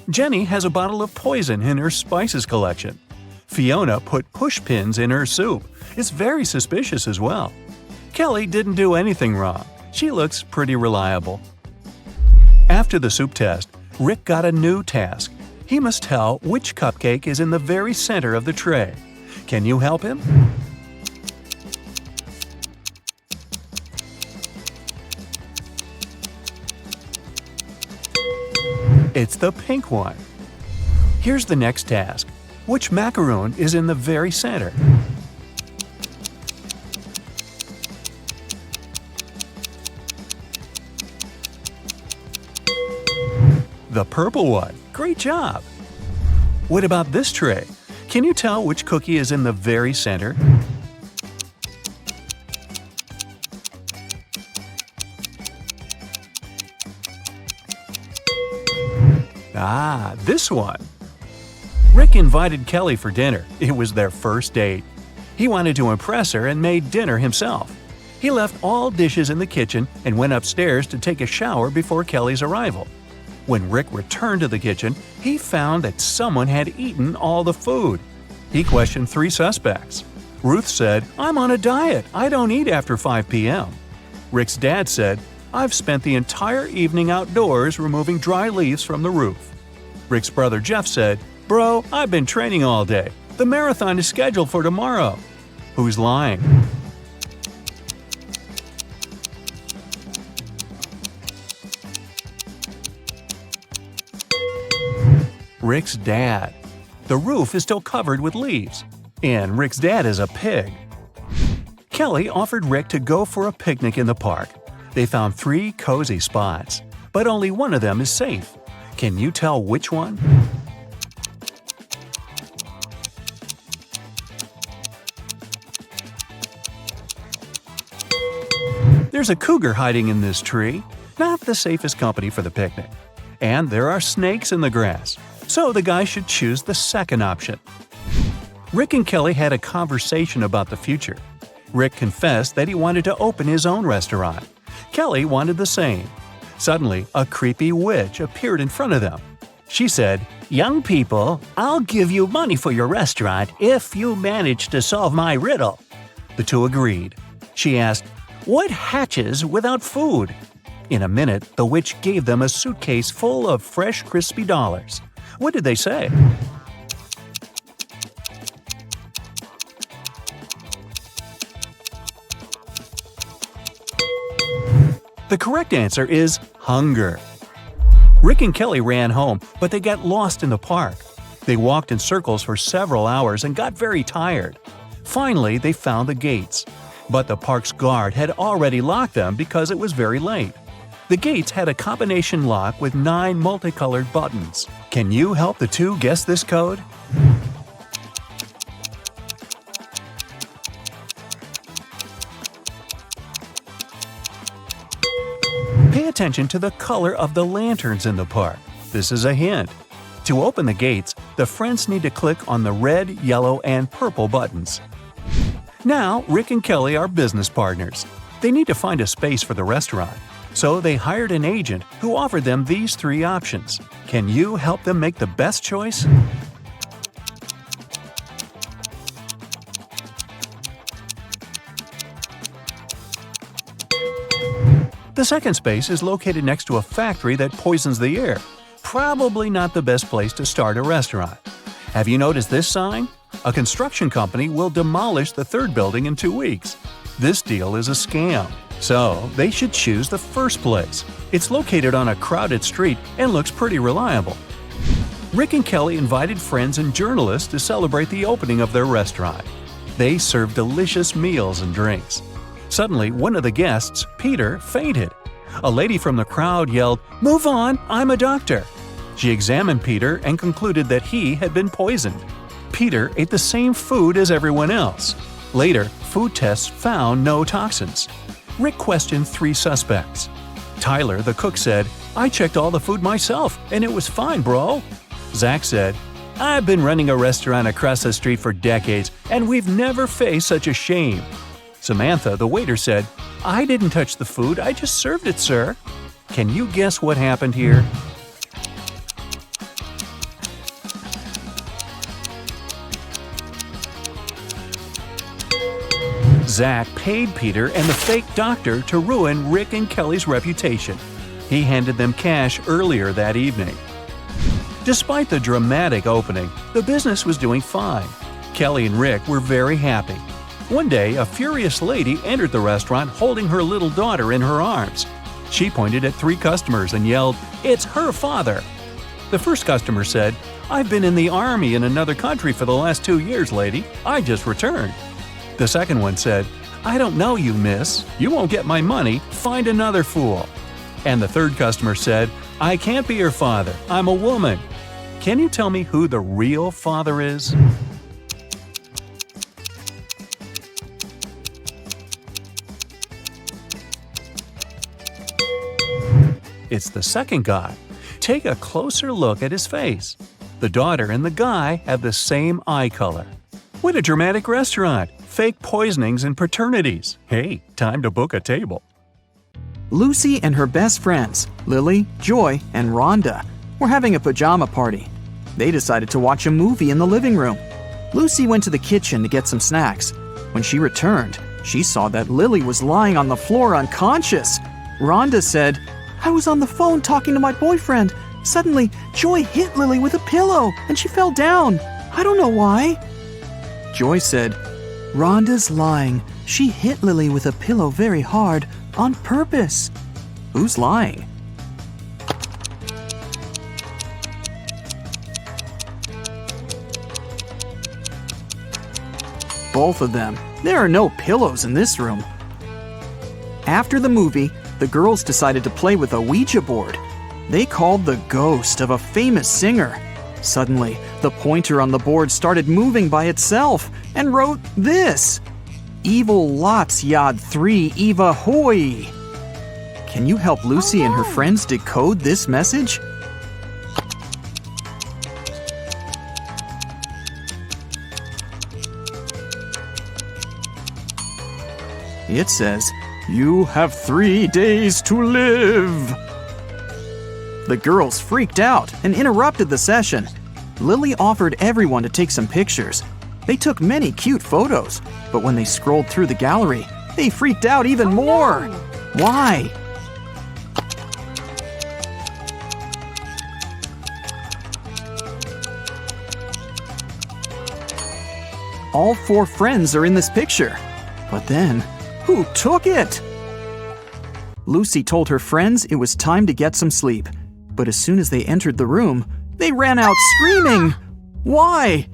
Jenny has a bottle of poison in her spices collection. Fiona put push pins in her soup. It's very suspicious as well. Kelly didn't do anything wrong. She looks pretty reliable. After the soup test, Rick got a new task. He must tell which cupcake is in the very center of the tray. Can you help him? It's the pink one. Here's the next task. Which macaroon is in the very center? The purple one. Great job! What about this tray? Can you tell which cookie is in the very center? Ah, this one. Rick invited Kelly for dinner. It was their first date. He wanted to impress her and made dinner himself. He left all dishes in the kitchen and went upstairs to take a shower before Kelly's arrival. When Rick returned to the kitchen, he found that someone had eaten all the food. He questioned 3 suspects. Ruth said, "I'm on a diet. I don't eat after 5 p.m." Rick's dad said, "I've spent the entire evening outdoors removing dry leaves from the roof." Rick's brother Jeff said, "Bro, I've been training all day. The marathon is scheduled for tomorrow." Who's lying? Rick's dad. The roof is still covered with leaves, and Rick's dad is a pig. Kelly offered Rick to go for a picnic in the park. They found 3 cozy spots, but only one of them is safe. Can you tell which one? There's a cougar hiding in this tree, not the safest company for the picnic. And there are snakes in the grass, so the guy should choose the second option. Rick and Kelly had a conversation about the future. Rick confessed that he wanted to open his own restaurant. Kelly wanted the same. Suddenly, a creepy witch appeared in front of them. She said, "Young people, I'll give you money for your restaurant if you manage to solve my riddle." The two agreed. She asked, "What hatches without food?" In a minute, the witch gave them a suitcase full of fresh, crispy dollars. What did they say? The correct answer is hunger. Rick and Kelly ran home, but they got lost in the park. They walked in circles for several hours and got very tired. Finally, they found the gates. But the park's guard had already locked them because it was very late. The gates had a combination lock with 9 multicolored buttons. Can you help the two guess this code? Pay attention to the color of the lanterns in the park. This is a hint. To open the gates, the friends need to click on the red, yellow, and purple buttons. Now, Rick and Kelly are business partners. They need to find a space for the restaurant. So they hired an agent who offered them these 3 options. Can you help them make the best choice? The second space is located next to a factory that poisons the air. Probably not the best place to start a restaurant. Have you noticed this sign? A construction company will demolish the 3rd building in 2 weeks. This deal is a scam. So, they should choose the first place. It's located on a crowded street and looks pretty reliable. Rick and Kelly invited friends and journalists to celebrate the opening of their restaurant. They served delicious meals and drinks. Suddenly, one of the guests, Peter, fainted. A lady from the crowd yelled, "Move on, I'm a doctor." She examined Peter and concluded that he had been poisoned. Peter ate the same food as everyone else. Later, food tests found no toxins. Rick questioned 3 suspects. Tyler, the cook, said, "I checked all the food myself, and it was fine, bro." Zach said, "I've been running a restaurant across the street for decades, and we've never faced such a shame." Samantha, the waiter, said, "I didn't touch the food, I just served it, sir." Can you guess what happened here? Zach paid Peter and the fake doctor to ruin Rick and Kelly's reputation. He handed them cash earlier that evening. Despite the dramatic opening, the business was doing fine. Kelly and Rick were very happy. One day, a furious lady entered the restaurant holding her little daughter in her arms. She pointed at 3 customers and yelled, "It's her father!" The first customer said, "I've been in the army in another country for the last 2 years, lady. I just returned." The second one said, "I don't know you, miss. You won't get my money. Find another fool." And the third customer said, "I can't be your father. I'm a woman." Can you tell me who the real father is? It's the second guy. Take a closer look at his face. The daughter and the guy have the same eye color. What a dramatic restaurant! fake poisonings and paternities. Hey, time to book a table. Lucy and her best friends, Lily, Joy, and Rhonda, were having a pajama party. They decided to watch a movie in the living room. Lucy went to the kitchen to get some snacks. When she returned, she saw that Lily was lying on the floor unconscious. Rhonda said, "I was on the phone talking to my boyfriend. Suddenly, Joy hit Lily with a pillow and she fell down. I don't know why." Joy said, "Rhonda's lying. She hit Lily with a pillow very hard, on purpose." Who's lying? Both of them. There are no pillows in this room. After the movie, the girls decided to play with a Ouija board. They called the ghost of a famous singer. Suddenly, the pointer on the board started moving by itself and wrote this: "Evil lots yad 3 Eva hoy." Can you help Lucy and her friends decode this message? It says, "You have 3 days to live." The girls freaked out and interrupted the session. Lily offered everyone to take some pictures. They took many cute photos, but when they scrolled through the gallery, they freaked out even more. Why? All 4 friends are in this picture. But then, who took it? Lucy told her friends it was time to get some sleep. But as soon as they entered the room, they ran out screaming. Why?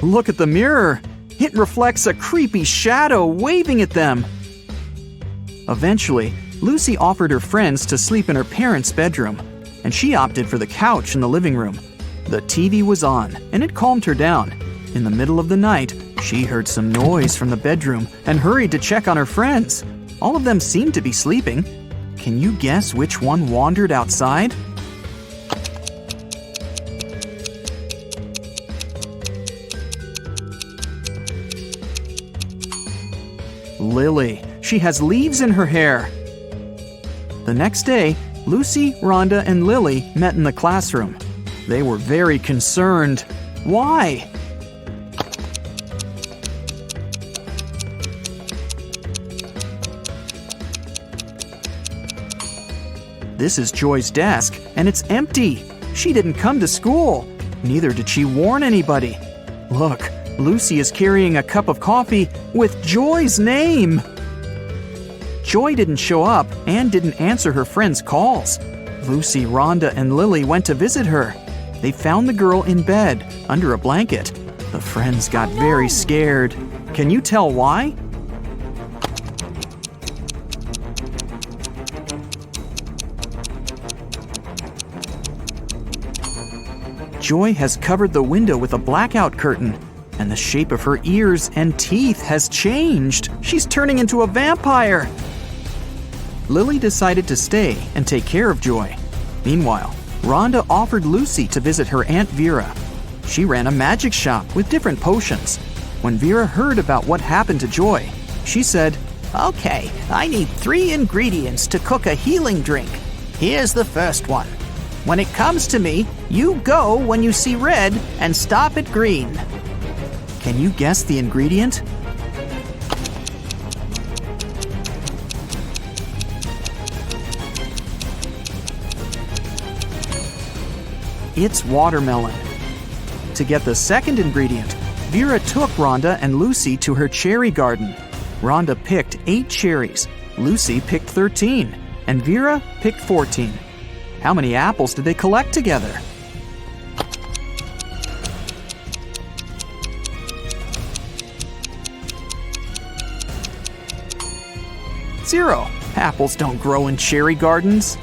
Look at the mirror. It reflects a creepy shadow waving at them. Eventually, Lucy offered her friends to sleep in her parents' bedroom, and she opted for the couch in the living room. The TV was on, and it calmed her down. In the middle of the night, she heard some noise from the bedroom and hurried to check on her friends. All of them seemed to be sleeping. Can you guess which one wandered outside? Lily. She has leaves in her hair. The next day, Lucy, Rhonda, and Lily met in the classroom. They were very concerned. Why? This is Joy's desk, and it's empty. She didn't come to school. Neither did she warn anybody. Look, Lucy is carrying a cup of coffee with Joy's name. Joy didn't show up and didn't answer her friends' calls. Lucy, Rhonda, and Lily went to visit her. They found the girl in bed, under a blanket. The friends got very scared. Can you tell why? Joy has covered the window with a blackout curtain, and the shape of her ears and teeth has changed. She's turning into a vampire. Lily decided to stay and take care of Joy. Meanwhile, Rhonda offered Lucy to visit her Aunt Vera. She ran a magic shop with different potions. When Vera heard about what happened to Joy, she said, "Okay, I need 3 ingredients to cook a healing drink. Here's the first one. When it comes to me, you go when you see red and stop at green." Can you guess the ingredient? It's watermelon. To get the second ingredient, Vera took Rhonda and Lucy to her cherry garden. Rhonda picked 8 cherries, Lucy picked 13, and Vera picked 14. How many apples did they collect together? Zero. Apples don't grow in cherry gardens.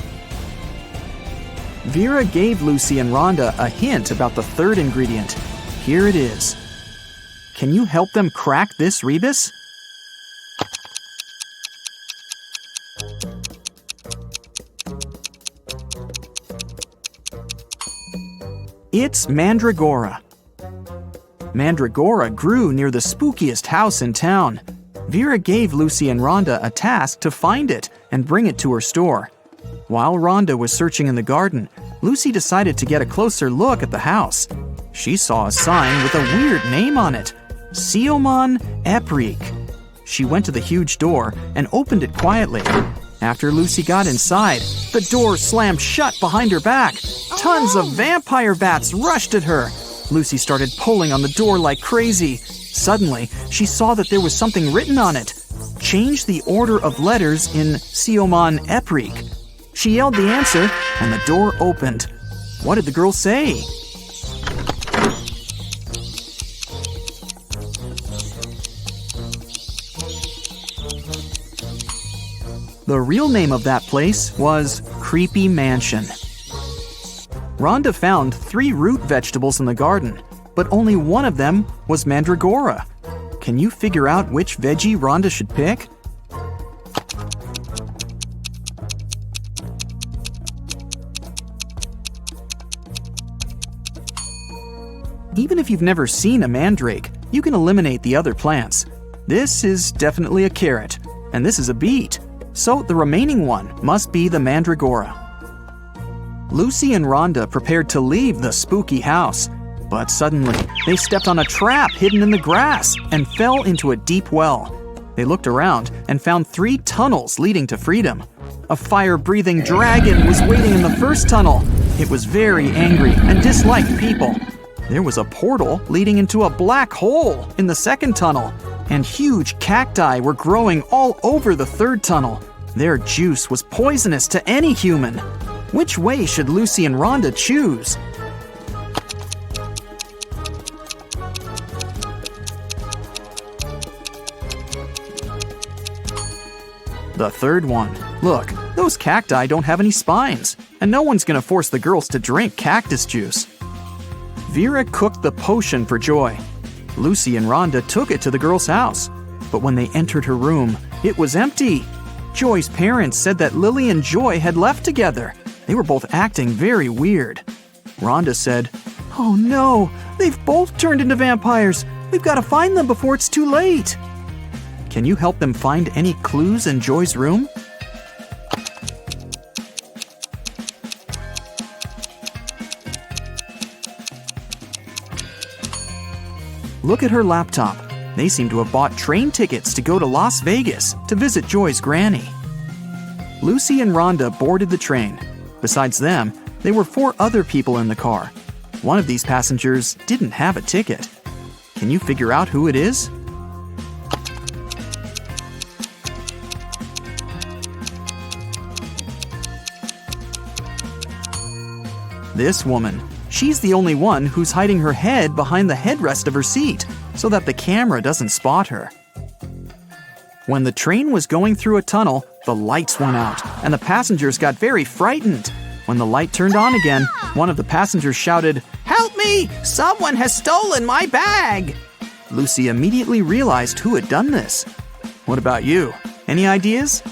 Vera gave Lucy and Rhonda a hint about the third ingredient. Here it is. Can you help them crack this rebus? It's Mandreora. Mandreora grew near the spookiest house in town. Vera gave Lucy and Rhonda a task to find it and bring it to her store. While Rhonda was searching in the garden, Lucy decided to get a closer look at the house. She saw a sign with a weird name on it, Salon Eprik. She went to the huge door and opened it quietly. After Lucy got inside, the door slammed shut behind her back. Tons of vampire bats rushed at her. Lucy started pulling on the door like crazy. Suddenly, she saw that there was something written on it. Change the order of letters in Salon Eprik. She yelled the answer, and the door opened. What did the girl say? The real name of that place was Creepy Mansion. Rhonda found 3 root vegetables in the garden, but only one of them was Mandreora. Can you figure out which veggie Rhonda should pick? Even if you've never seen a mandrake, you can eliminate the other plants. This is definitely a carrot, and this is a beet. So the remaining one must be the Mandreora. Lucy and Rhonda prepared to leave the spooky house, but suddenly they stepped on a trap hidden in the grass and fell into a deep well. They looked around and found 3 tunnels leading to freedom. A fire-breathing dragon was waiting in the first tunnel. It was very angry and disliked people. There was a portal leading into a black hole in the second tunnel, and huge cacti were growing all over the third tunnel. Their juice was poisonous to any human. Which way should Lucy and Rhonda choose? The third one. Look, those cacti don't have any spines, and no one's gonna force the girls to drink cactus juice. Vera cooked the potion for Joy. Lucy and Rhonda took it to the girl's house, but when they entered her room, it was empty. Joy's parents said that Lily and Joy had left together. They were both acting very weird. Rhonda said, "Oh no, they've both turned into vampires. We've got to find them before it's too late." Can you help them find any clues in Joy's room? Look at her laptop. They seem to have bought train tickets to go to Las Vegas to visit Joy's granny. Lucy and Rhonda boarded the train. Besides them, there were 4 other people in the car. One of these passengers didn't have a ticket. Can you figure out who it is? This woman. She's the only one who's hiding her head behind the headrest of her seat so that the camera doesn't spot her. When the train was going through a tunnel, the lights went out and the passengers got very frightened. When the light turned on again, one of the passengers shouted, "Help me! Someone has stolen my bag!" Lucy immediately realized who had done this. What about you? Any ideas?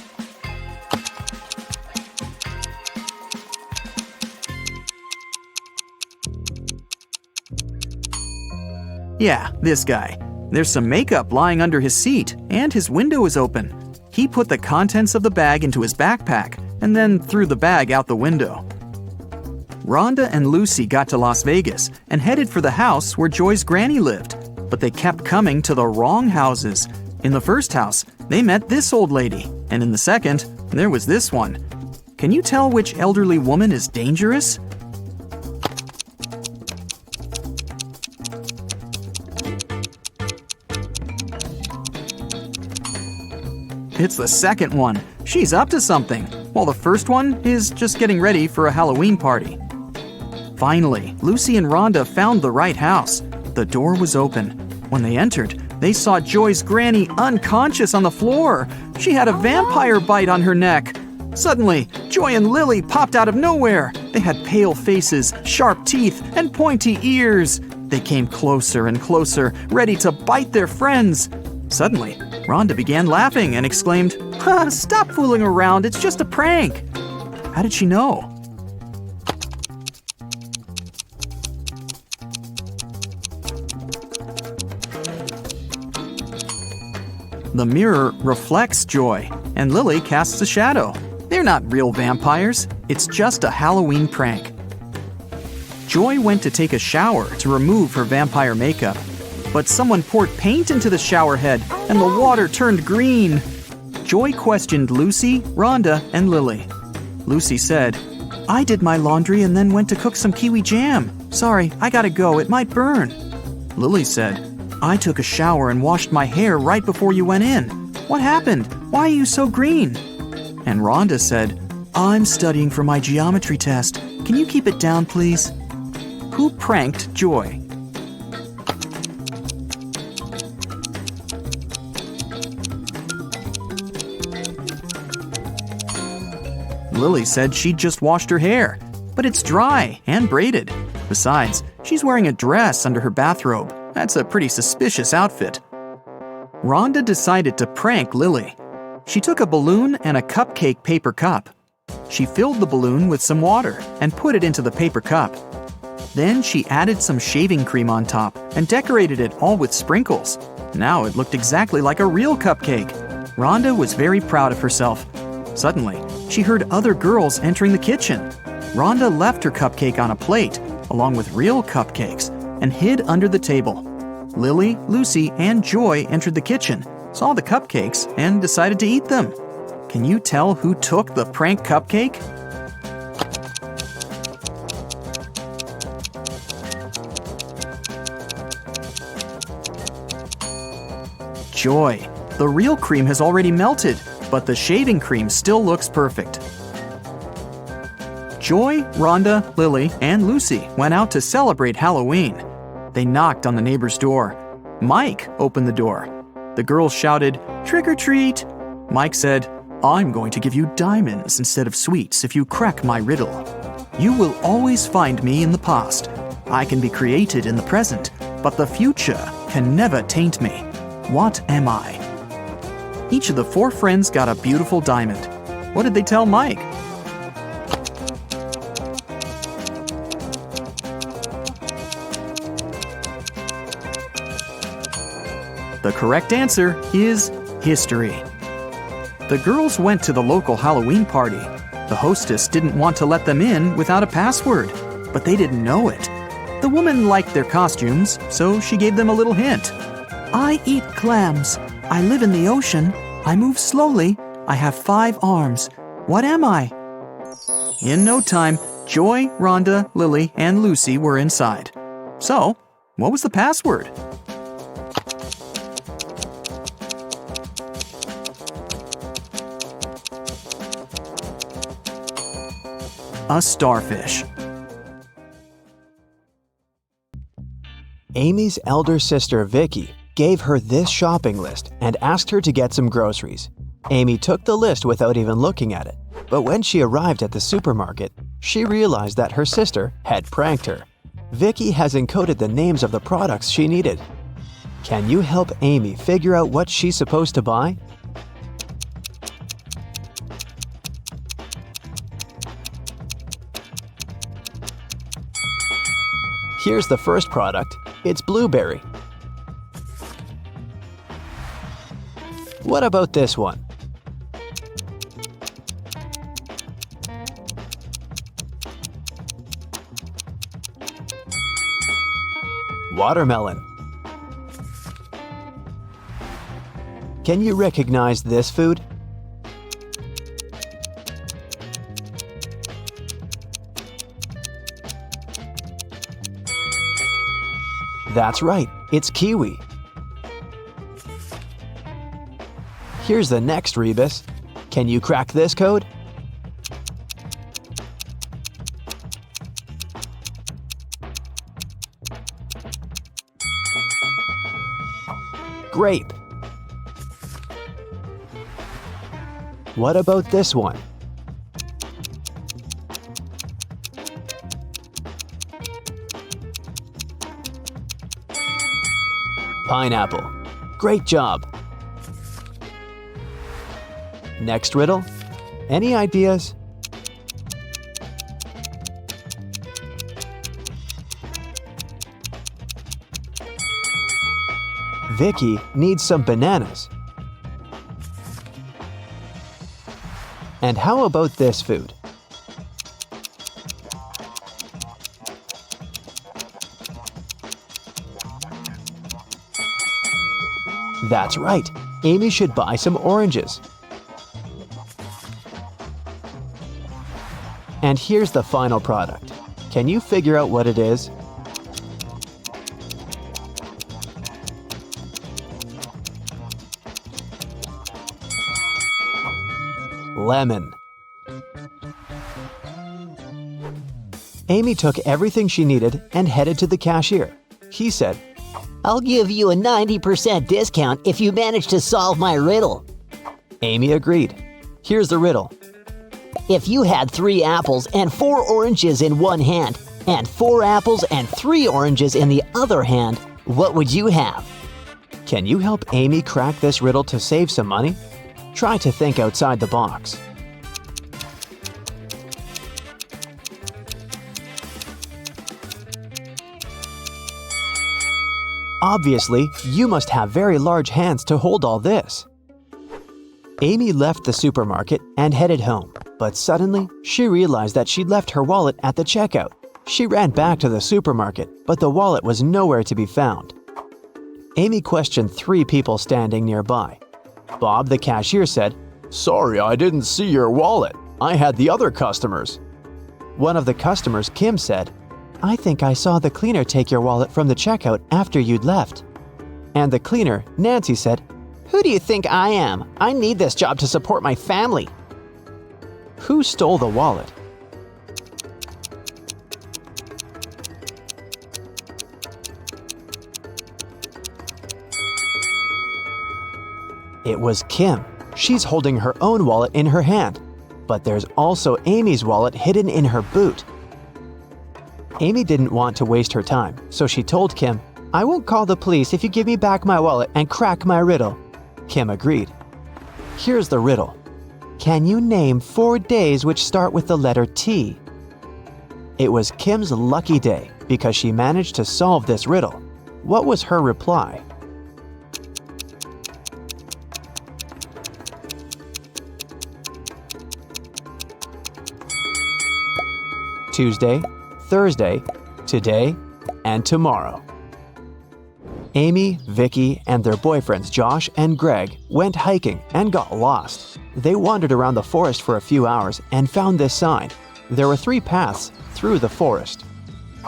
Yeah, this guy. There's some makeup lying under his seat, and his window is open. He put the contents of the bag into his backpack, and then threw the bag out the window. Rhonda and Lucy got to Las Vegas and headed for the house where Joy's granny lived, but they kept coming to the wrong houses. In the first house, they met this old lady, and in the second, there was this one. Can you tell which elderly woman is dangerous? It's the second one. She's up to something, while the first one is just getting ready for a Halloween party. Finally, Lucy and Rhonda found the right house. The door was open. When they entered, they saw Joy's granny unconscious on the floor. She had a vampire bite on her neck. Suddenly, Joy and Lily popped out of nowhere. They had pale faces, sharp teeth, and pointy ears. They came closer and closer, ready to bite their friends. Suddenly, Rhonda began laughing and exclaimed, "Stop fooling around, it's just a prank." How did she know? The mirror reflects Joy, and Lily casts a shadow. They're not real vampires. It's just a Halloween prank. Joy went to take a shower to remove her vampire makeup, but someone poured paint into the shower head and the water turned green. Joy questioned Lucy, Rhonda, and Lily. Lucy said, "I did my laundry and then went to cook some kiwi jam. Sorry, I gotta go, it might burn." Lily said, "I took a shower and washed my hair right before you went in. What happened? Why are you so green?" And Rhonda said, "I'm studying for my geometry test. Can you keep it down, please?" Who pranked Joy? Lily said she'd just washed her hair, but it's dry and braided. Besides, she's wearing a dress under her bathrobe. That's a pretty suspicious outfit. Rhonda decided to prank Lily. She took a balloon and a cupcake paper cup. She filled the balloon with some water and put it into the paper cup. Then she added some shaving cream on top and decorated it all with sprinkles. Now it looked exactly like a real cupcake. Rhonda was very proud of herself. Suddenly, she heard other girls entering the kitchen. Rhonda left her cupcake on a plate, along with real cupcakes, and hid under the table. Lily, Lucy, and Joy entered the kitchen, saw the cupcakes, and decided to eat them. Can you tell who took the prank cupcake? Joy. The real cream has already melted, but the shaving cream still looks perfect. Joy, Rhonda, Lily, and Lucy went out to celebrate Halloween. They knocked on the neighbor's door. Mike opened the door. The girls shouted, "Trick or treat!" Mike said, "I'm going to give you diamonds instead of sweets if you crack my riddle. You will always find me in the past. I can be created in the present, but the future can never taint me. What am I?" Each of the 4 friends got a beautiful diamond. What did they tell Mike? The correct answer is history. The girls went to the local Halloween party. The hostess didn't want to let them in without a password, but they didn't know it. The woman liked their costumes, so she gave them a little hint. "I eat clams. I live in the ocean. I move slowly. I have 5 arms. What am I?" In no time, Joy, Rhonda, Lily, and Lucy were inside. So, what was the password? A starfish. Amy's elder sister, Vicky, gave her this shopping list and asked her to get some groceries. Amy took the list without even looking at it, but when she arrived at the supermarket, she realized that her sister had pranked her. Vicky has encoded the names of the products she needed. Can you help Amy figure out what she's supposed to buy? Here's the first product. It's blueberry. What about this one? Watermelon. Can you recognize this food? That's right, it's kiwi. Here's the next rebus. Can you crack this code? Grape. What about this one? Pineapple. Great job. Next riddle. Any ideas? Vicky needs some bananas. And how about this food? That's right. Amy should buy some oranges. And here's the final product. Can you figure out what it is? Lemon. Amy took everything she needed and headed to the cashier. He said, I'll give you a 90% discount if you manage to solve my riddle. Amy agreed. Here's the riddle. If you had 3 apples and 4 oranges in one hand, and 4 apples and 3 oranges in the other hand, what would you have? Can you help Amy crack this riddle to save some money? Try to think outside the box. Obviously, you must have very large hands to hold all this. Amy left the supermarket and headed home, but suddenly she realized that she'd left her wallet at the checkout. She ran back to the supermarket, but the wallet was nowhere to be found. Amy questioned 3 people standing nearby. Bob, the cashier, said, "Sorry, I didn't see your wallet. I had the other customers." One of the customers, Kim, said, "I think I saw the cleaner take your wallet from the checkout after you'd left." And the cleaner, Nancy, said, Who do you think I am? I need this job to support my family. "Who stole the wallet?" It was Kim. She's holding her own wallet in her hand. But there's also Amy's wallet hidden in her boot. Amy didn't want to waste her time, so she told Kim, "I won't call the police if you give me back my wallet and crack my riddle." Kim agreed. Here's the riddle. Can you name 4 days which start with the letter T? It was Kim's lucky day because she managed to solve this riddle. What was her reply? Tuesday, Thursday, today, and tomorrow. Amy, Vicky, and their boyfriends Josh and Greg went hiking and got lost. They wandered around the forest for a few hours and found this sign. There were 3 paths through the forest.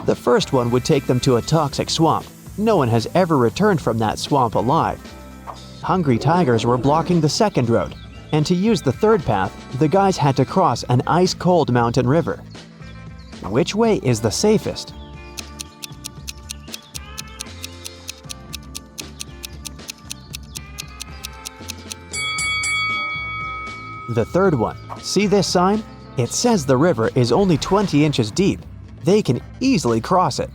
The first one would take them to a toxic swamp. No one has ever returned from that swamp alive. Hungry tigers were blocking the second road, and to use the third path, the guys had to cross an ice-cold mountain river. Which way is the safest? The third one. See this sign? It says the river is only 20 inches deep. They can easily cross it.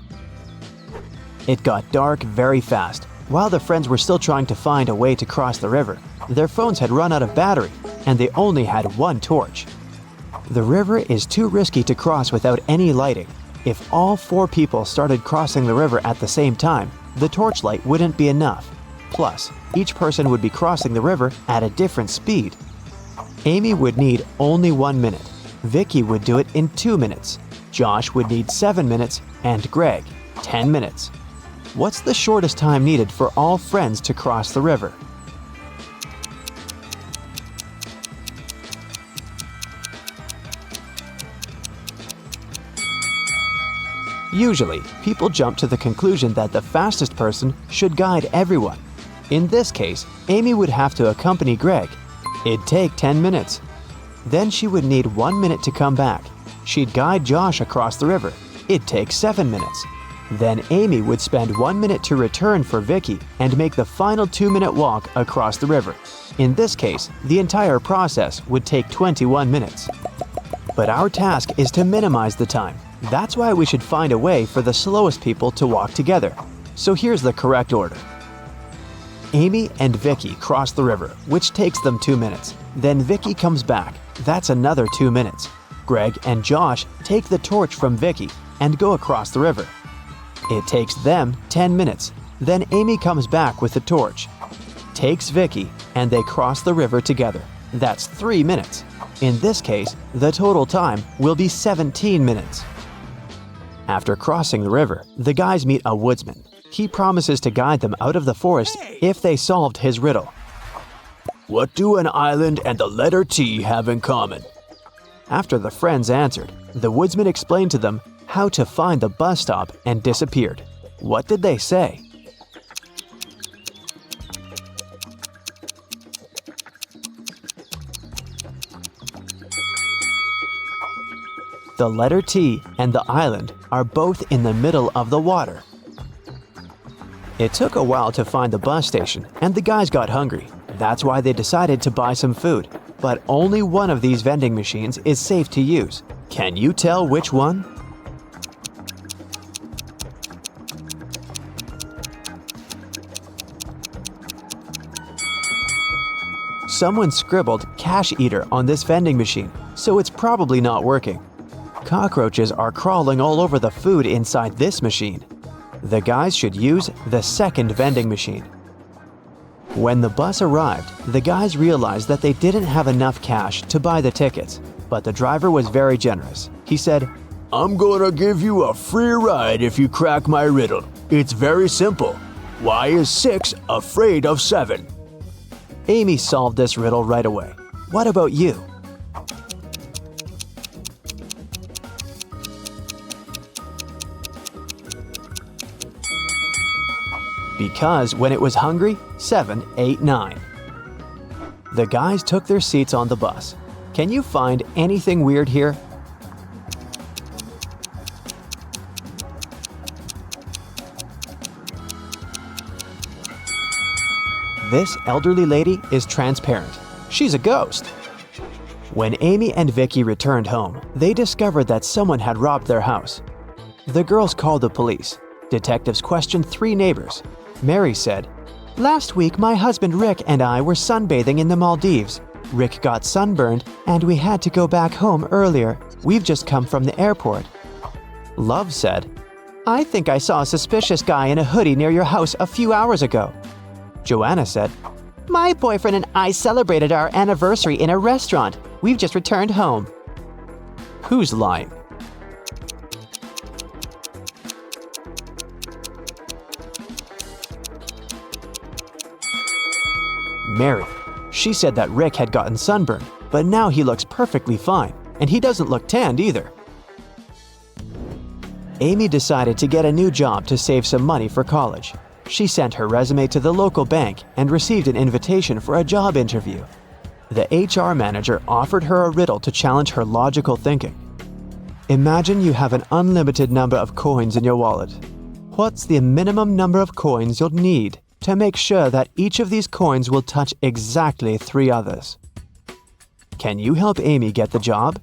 It got dark very fast. While the friends were still trying to find a way to cross the river, their phones had run out of battery, and they only had 1 torch. The river is too risky to cross without any lighting. If all 4 people started crossing the river at the same time, the torchlight wouldn't be enough. Plus, each person would be crossing the river at a different speed. Amy would need only 1 minute. Vicky would do it in 2 minutes. Josh would need 7 minutes, and Greg, 10 minutes. What's the shortest time needed for all friends to cross the river? Usually, people jump to the conclusion that the fastest person should guide everyone. In this case, Amy would have to accompany Greg. It'd take 10 minutes. Then she would need 1 minute to come back. She'd guide Josh across the river. It'd take 7 minutes. Then Amy would spend 1 minute to return for Vicky and make the final 2-minute walk across the river. In this case, the entire process would take 21 minutes. But our task is to minimize the time. That's why we should find a way for the slowest people to walk together. So here's the correct order. Amy and Vicky cross the river, which takes them 2 minutes. Then Vicky comes back. That's another 2 minutes. Greg and Josh take the torch from Vicky and go across the river. It takes them 10 minutes. Then Amy comes back with the torch, takes Vicky, and they cross the river together. That's 3 minutes. In this case, the total time will be 17 minutes. After crossing the river, the guys meet a woodsman. He promises to guide them out of the forest if they solved his riddle. What do an island and the letter T have in common? After the friends answered, the woodsman explained to them how to find the bus stop and disappeared. What did they say? The letter T and the island are both in the middle of the water. It took a while to find the bus station, and the guys got hungry. That's why they decided to buy some food. But only one of these vending machines is safe to use. Can you tell which one? Someone scribbled "cash eater" on this vending machine, so it's probably not working. Cockroaches are crawling all over the food inside this machine. The guys should use the second vending machine. When the bus arrived, the guys realized that they didn't have enough cash to buy the tickets, but the driver was very generous. He said, "I'm gonna give you a free ride if you crack my riddle. It's very simple. Why is 6 afraid of 7? Amy solved this riddle right away. What about you? Because when it was hungry, 7 ate 9. The guys took their seats on the bus. Can you find anything weird here? This elderly lady is transparent. She's a ghost. When Amy and Vicky returned home, they discovered that someone had robbed their house. The girls called the police. Detectives questioned 3 neighbors. Mary said, "Last week my husband Rick and I were sunbathing in the Maldives. Rick got sunburned and we had to go back home earlier. We've just come from the airport." Love said, "I think I saw a suspicious guy in a hoodie near your house a few hours ago." Joanna said, "My boyfriend and I celebrated our anniversary in a restaurant. We've just returned home." Who's lying? Mary. She said that Rick had gotten sunburned, but now he looks perfectly fine, and he doesn't look tanned either. Amy decided to get a new job to save some money for college. She sent her resume to the local bank and received an invitation for a job interview. The HR manager offered her a riddle to challenge her logical thinking. Imagine you have an unlimited number of coins in your wallet. What's the minimum number of coins you'll need to make sure that each of these coins will touch exactly 3 others? Can you help Amy get the job?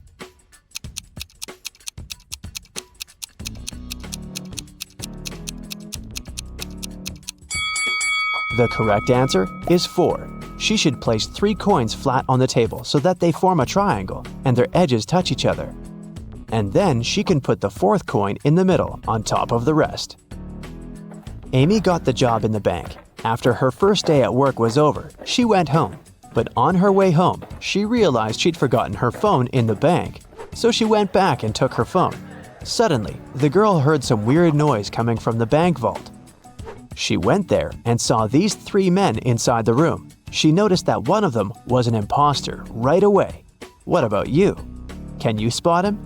The correct answer is 4. She should place 3 coins flat on the table so that they form a triangle and their edges touch each other. And then she can put the 4th coin in the middle on top of the rest. Amy got the job in the bank. After her first day at work was over, she went home. But on her way home, she realized she'd forgotten her phone in the bank. So she went back and took her phone. Suddenly, the girl heard some weird noise coming from the bank vault. She went there and saw these 3 men inside the room. She noticed that one of them was an impostor right away. What about you? Can you spot him?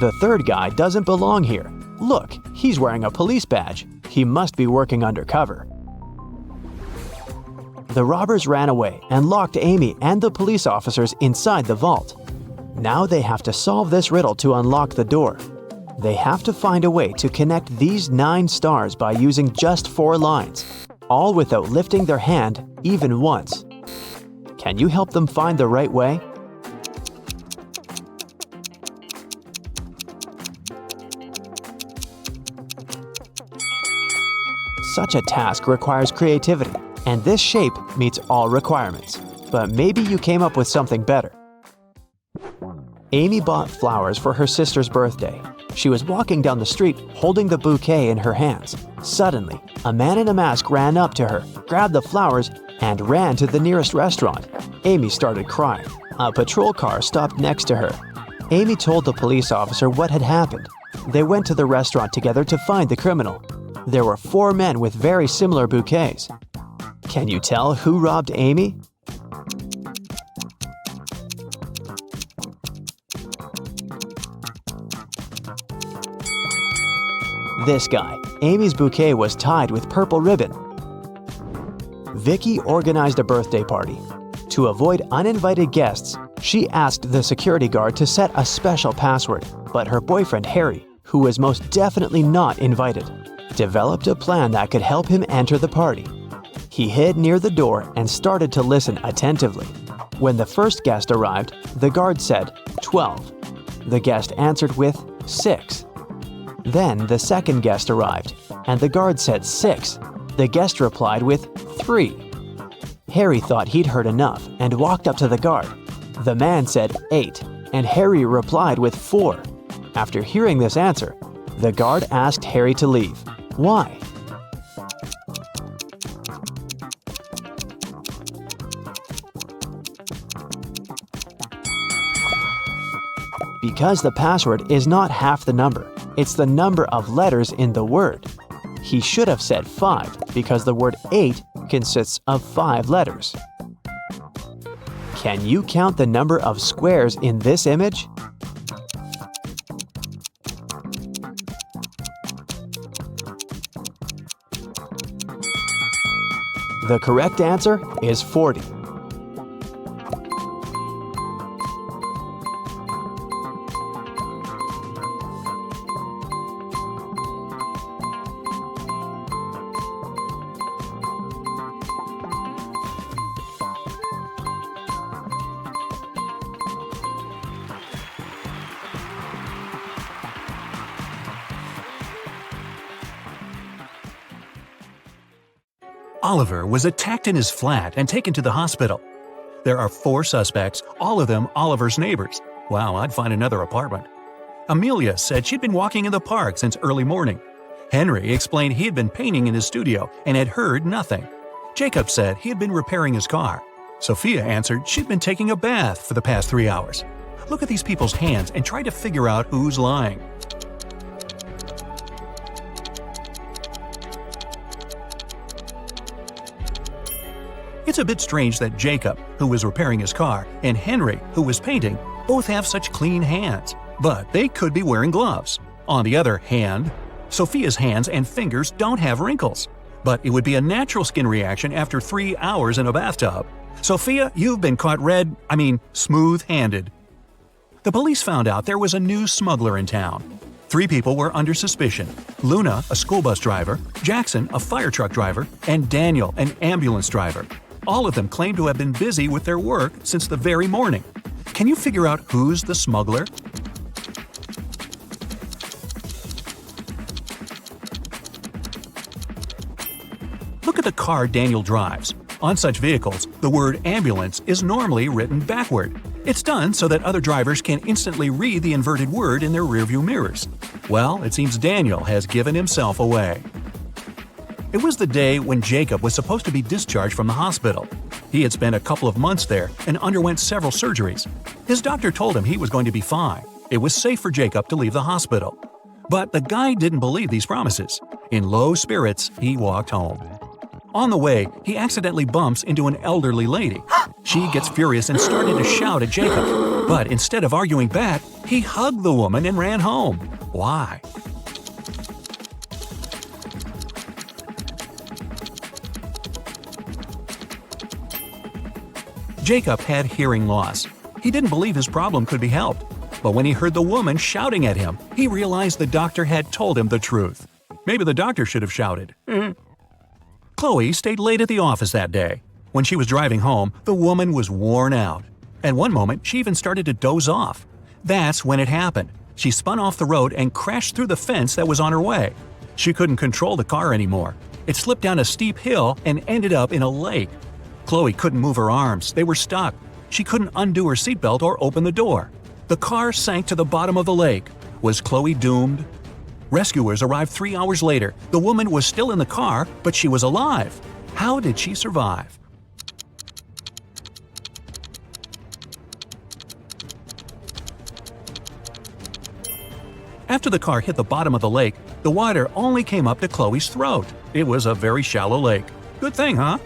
The 3rd guy doesn't belong here. Look, he's wearing a police badge. He must be working undercover. The robbers ran away and locked Amy and the police officers inside the vault. Now they have to solve this riddle to unlock the door. They have to find a way to connect these 9 stars by using just 4 lines, all without lifting their hand even once. Can you help them find the right way? Such a task requires creativity, and this shape meets all requirements. But maybe you came up with something better. Amy bought flowers for her sister's birthday. She was walking down the street holding the bouquet in her hands. Suddenly, a man in a mask ran up to her, grabbed the flowers, and ran to the nearest restaurant. Amy started crying. A patrol car stopped next to her. Amy told the police officer what had happened. They went to the restaurant together to find the criminal. There were 4 men with very similar bouquets. Can you tell who robbed Amy? This guy. Amy's bouquet was tied with purple ribbon. Vicky organized a birthday party. To avoid uninvited guests, she asked the security guard to set a special password, but her boyfriend Harry, who was most definitely not invited, developed a plan that could help him enter the party. He hid near the door and started to listen attentively. When the first guest arrived, the guard said 12. The guest answered with 6. Then the second guest arrived, and the guard said 6. The guest replied with 3. Harry thought he'd heard enough and walked up to the guard. The man said 8, and Harry replied with 4. After hearing this answer, the guard asked Harry to leave. Why? Because the password is not half the number. It's the number of letters in the word. He should have said 5 because the word 8 consists of 5 letters. Can you count the number of squares in this image? The correct answer is 40. Oliver was attacked in his flat and taken to the hospital. There are 4 suspects, all of them Oliver's neighbors. Wow, I'd find another apartment. Amelia said she'd been walking in the park since early morning. Henry explained he had been painting in his studio and had heard nothing. Jacob said he had been repairing his car. Sophia answered she'd been taking a bath for the past 3 hours. Look at these people's hands and try to figure out who's lying. It's a bit strange that Jacob, who was repairing his car, and Henry, who was painting, both have such clean hands, but they could be wearing gloves. On the other hand, Sophia's hands and fingers don't have wrinkles, but it would be a natural skin reaction after 3 hours in a bathtub. Sophia, you've been caught smooth-handed. The police found out there was a new smuggler in town. 3 people were under suspicion: Luna, a school bus driver, Jackson, a fire truck driver, and Daniel, an ambulance driver. All of them claim to have been busy with their work since the very morning. Can you figure out who's the smuggler? Look at the car Daniel drives. On such vehicles, the word ambulance is normally written backward. It's done so that other drivers can instantly read the inverted word in their rearview mirrors. Well, it seems Daniel has given himself away. It was the day when Jacob was supposed to be discharged from the hospital. He had spent a couple of months there and underwent several surgeries. His doctor told him he was going to be fine. It was safe for Jacob to leave the hospital. But the guy didn't believe these promises. In low spirits, he walked home. On the way, he accidentally bumps into an elderly lady. She gets furious and started to shout at Jacob. But instead of arguing back, he hugged the woman and ran home. Why? Jacob had hearing loss. He didn't believe his problem could be helped. But when he heard the woman shouting at him, he realized the doctor had told him the truth. Maybe the doctor should have shouted. Chloe stayed late at the office that day. When she was driving home, the woman was worn out. At one moment, she even started to doze off. That's when it happened. She spun off the road and crashed through the fence that was on her way. She couldn't control the car anymore. It slipped down a steep hill and ended up in a lake. Chloe couldn't move her arms. They were stuck. She couldn't undo her seatbelt or open the door. The car sank to the bottom of the lake. Was Chloe doomed? Rescuers arrived 3 hours later. The woman was still in the car, but she was alive. How did she survive? After the car hit the bottom of the lake, the water only came up to Chloe's throat. It was a very shallow lake. Good thing, huh?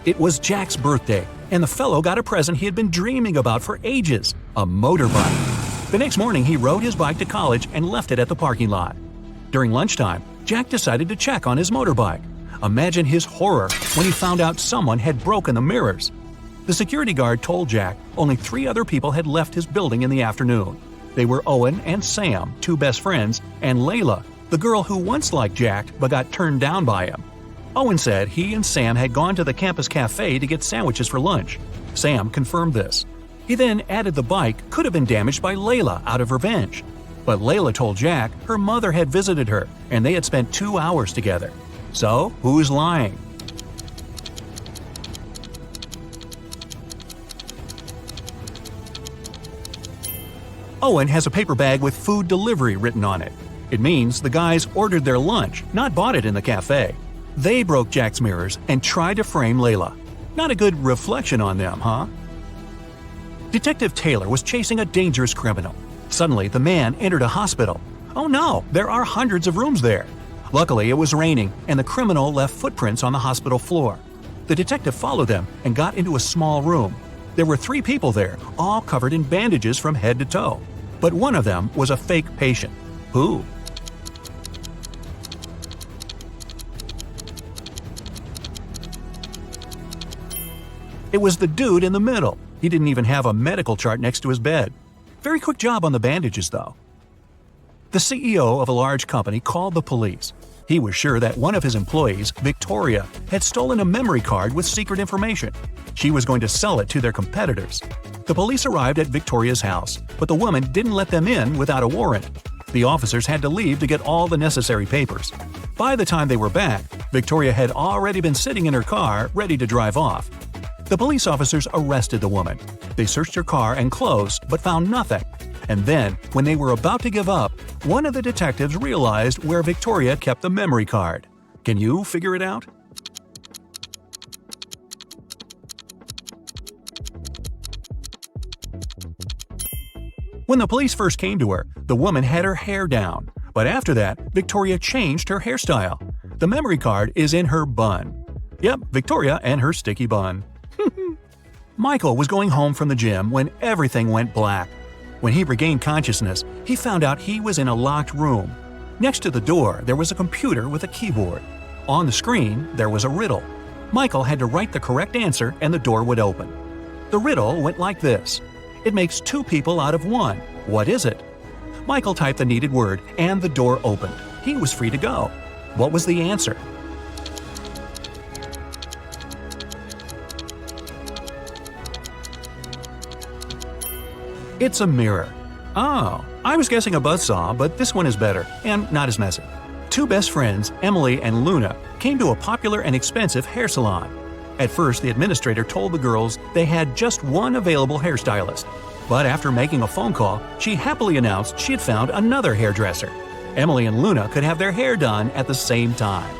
It was Jack's birthday, and the fellow got a present he had been dreaming about for ages – a motorbike. The next morning, he rode his bike to college and left it at the parking lot. During lunchtime, Jack decided to check on his motorbike. Imagine his horror when he found out someone had broken the mirrors. The security guard told Jack only 3 other people had left his building in the afternoon. They were Owen and Sam, 2 best friends, and Layla, the girl who once liked Jack but got turned down by him. Owen said he and Sam had gone to the campus cafe to get sandwiches for lunch. Sam confirmed this. He then added the bike could have been damaged by Layla out of revenge. But Layla told Jack her mother had visited her and they had spent 2 hours together. So, who's lying? Owen has a paper bag with food delivery written on it. It means the guys ordered their lunch, not bought it in the cafe. They broke Jack's mirrors and tried to frame Layla. Not a good reflection on them, huh? Detective Taylor was chasing a dangerous criminal. Suddenly, the man entered a hospital. Oh no, there are hundreds of rooms there. Luckily, it was raining, and the criminal left footprints on the hospital floor. The detective followed them and got into a small room. There were 3 people there, all covered in bandages from head to toe. But one of them was a fake patient. Who? It was the dude in the middle. He didn't even have a medical chart next to his bed. Very quick job on the bandages, though. The CEO of a large company called the police. He was sure that one of his employees, Victoria, had stolen a memory card with secret information. She was going to sell it to their competitors. The police arrived at Victoria's house, but the woman didn't let them in without a warrant. The officers had to leave to get all the necessary papers. By the time they were back, Victoria had already been sitting in her car, ready to drive off. The police officers arrested the woman. They searched her car and clothes, but found nothing. And then, when they were about to give up, one of the detectives realized where Victoria kept the memory card. Can you figure it out? When the police first came to her, the woman had her hair down. But after that, Victoria changed her hairstyle. The memory card is in her bun. Yep, Victoria and her sticky bun. Michael was going home from the gym when everything went black. When he regained consciousness, he found out he was in a locked room. Next to the door, there was a computer with a keyboard. On the screen, there was a riddle. Michael had to write the correct answer and the door would open. The riddle went like this. It makes 2 people out of 1. What is it? Michael typed the needed word and the door opened. He was free to go. What was the answer? It's a mirror. Oh, I was guessing a buzzsaw, but this one is better, and not as messy. 2 best friends, Emily and Luna, came to a popular and expensive hair salon. At first, the administrator told the girls they had just one available hairstylist. But after making a phone call, she happily announced she had found another hairdresser. Emily and Luna could have their hair done at the same time.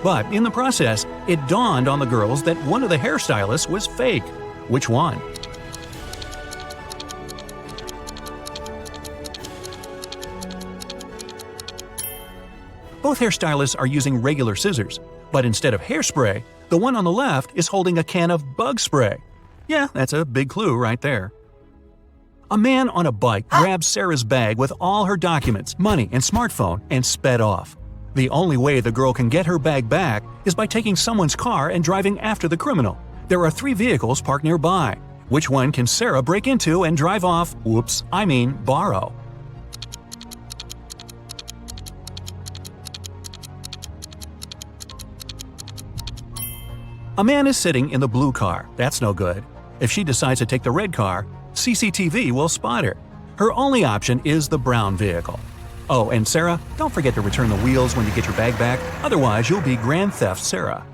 But in the process, it dawned on the girls that one of the hairstylists was fake. Which one? Both hairstylists are using regular scissors, but instead of hairspray, the one on the left is holding a can of bug spray. Yeah, that's a big clue right there. A man on a bike grabbed Sarah's bag with all her documents, money, and smartphone and sped off. The only way the girl can get her bag back is by taking someone's car and driving after the criminal. There are 3 vehicles parked nearby. Which one can Sarah break into and drive off? Borrow. A man is sitting in the blue car. That's no good. If she decides to take the red car, CCTV will spot her. Her only option is the brown vehicle. Oh, and Sarah, don't forget to return the wheels when you get your bag back, otherwise you'll be Grand Theft Sarah.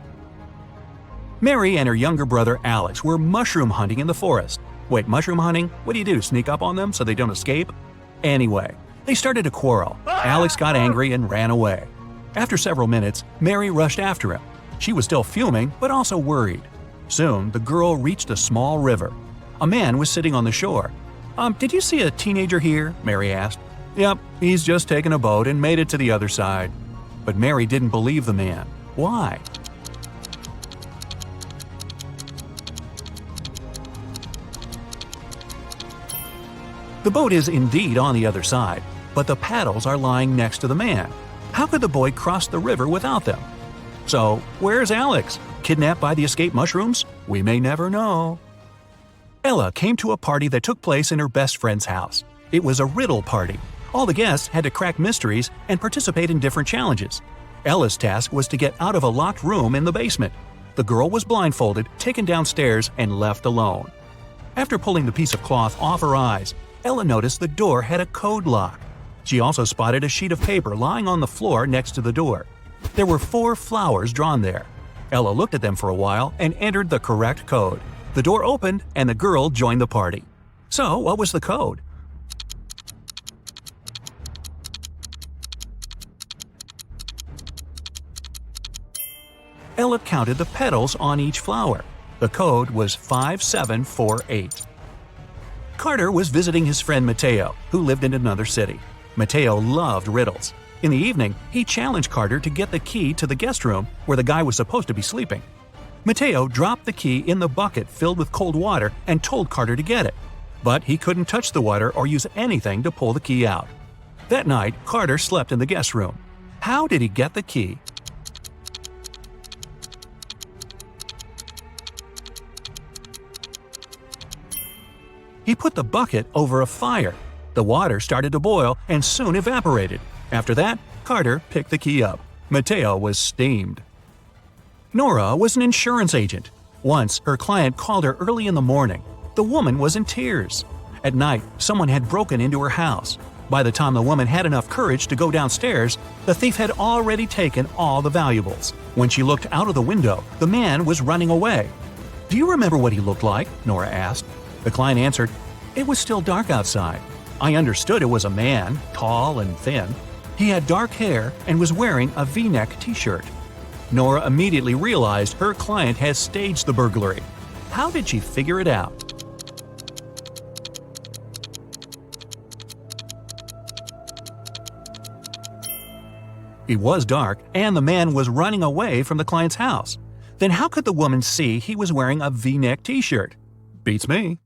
Mary and her younger brother Alex were mushroom hunting in the forest. Wait, mushroom hunting? What do? Sneak up on them so they don't escape? Anyway, they started a quarrel. Alex got angry and ran away. After several minutes, Mary rushed after him. She was still fuming, but also worried. Soon, the girl reached a small river. A man was sitting on the shore. Did you see a teenager here?" Mary asked. "Yep, he's just taken a boat and made it to the other side." But Mary didn't believe the man. Why? The boat is indeed on the other side, but the paddles are lying next to the man. How could the boy cross the river without them? So, where's Alex? Kidnapped by the escape mushrooms? We may never know. Ella came to a party that took place in her best friend's house. It was a riddle party. All the guests had to crack mysteries and participate in different challenges. Ella's task was to get out of a locked room in the basement. The girl was blindfolded, taken downstairs, and left alone. After pulling the piece of cloth off her eyes, Ella noticed the door had a code lock. She also spotted a sheet of paper lying on the floor next to the door. There were 4 flowers drawn there. Ella looked at them for a while and entered the correct code. The door opened and the girl joined the party. So, what was the code? Ella counted the petals on each flower. The code was 5748. Carter was visiting his friend Mateo, who lived in another city. Mateo loved riddles. In the evening, he challenged Carter to get the key to the guest room where the guy was supposed to be sleeping. Mateo dropped the key in the bucket filled with cold water and told Carter to get it. But he couldn't touch the water or use anything to pull the key out. That night, Carter slept in the guest room. How did he get the key? He put the bucket over a fire. The water started to boil and soon evaporated. After that, Carter picked the key up. Mateo was steamed. Nora was an insurance agent. Once, her client called her early in the morning. The woman was in tears. At night, someone had broken into her house. By the time the woman had enough courage to go downstairs, the thief had already taken all the valuables. When she looked out of the window, the man was running away. "Do you remember what he looked like?" Nora asked. The client answered, "It was still dark outside. I understood it was a man, tall and thin. He had dark hair and was wearing a V-neck t-shirt." Nora immediately realized her client had staged the burglary. How did she figure it out? It was dark, and the man was running away from the client's house. Then how could the woman see he was wearing a V-neck t-shirt? Beats me.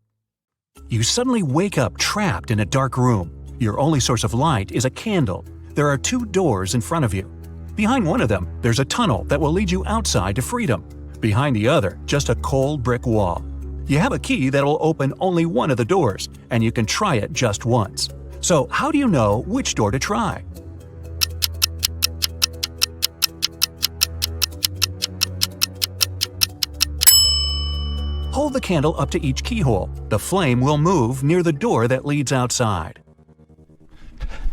You suddenly wake up trapped in a dark room. Your only source of light is a candle. There are 2 doors in front of you. Behind one of them, there's a tunnel that will lead you outside to freedom. Behind the other, just a cold brick wall. You have a key that will open only one of the doors, and you can try it just once. So how do you know which door to try? Hold the candle up to each keyhole. The flame will move near the door that leads outside.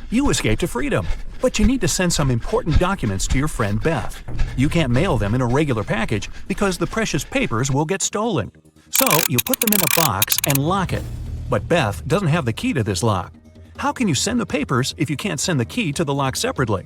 You escape to freedom, but you need to send some important documents to your friend Beth. You can't mail them in a regular package because the precious papers will get stolen. So you put them in a box and lock it. But Beth doesn't have the key to this lock. How can you send the papers if you can't send the key to the lock separately?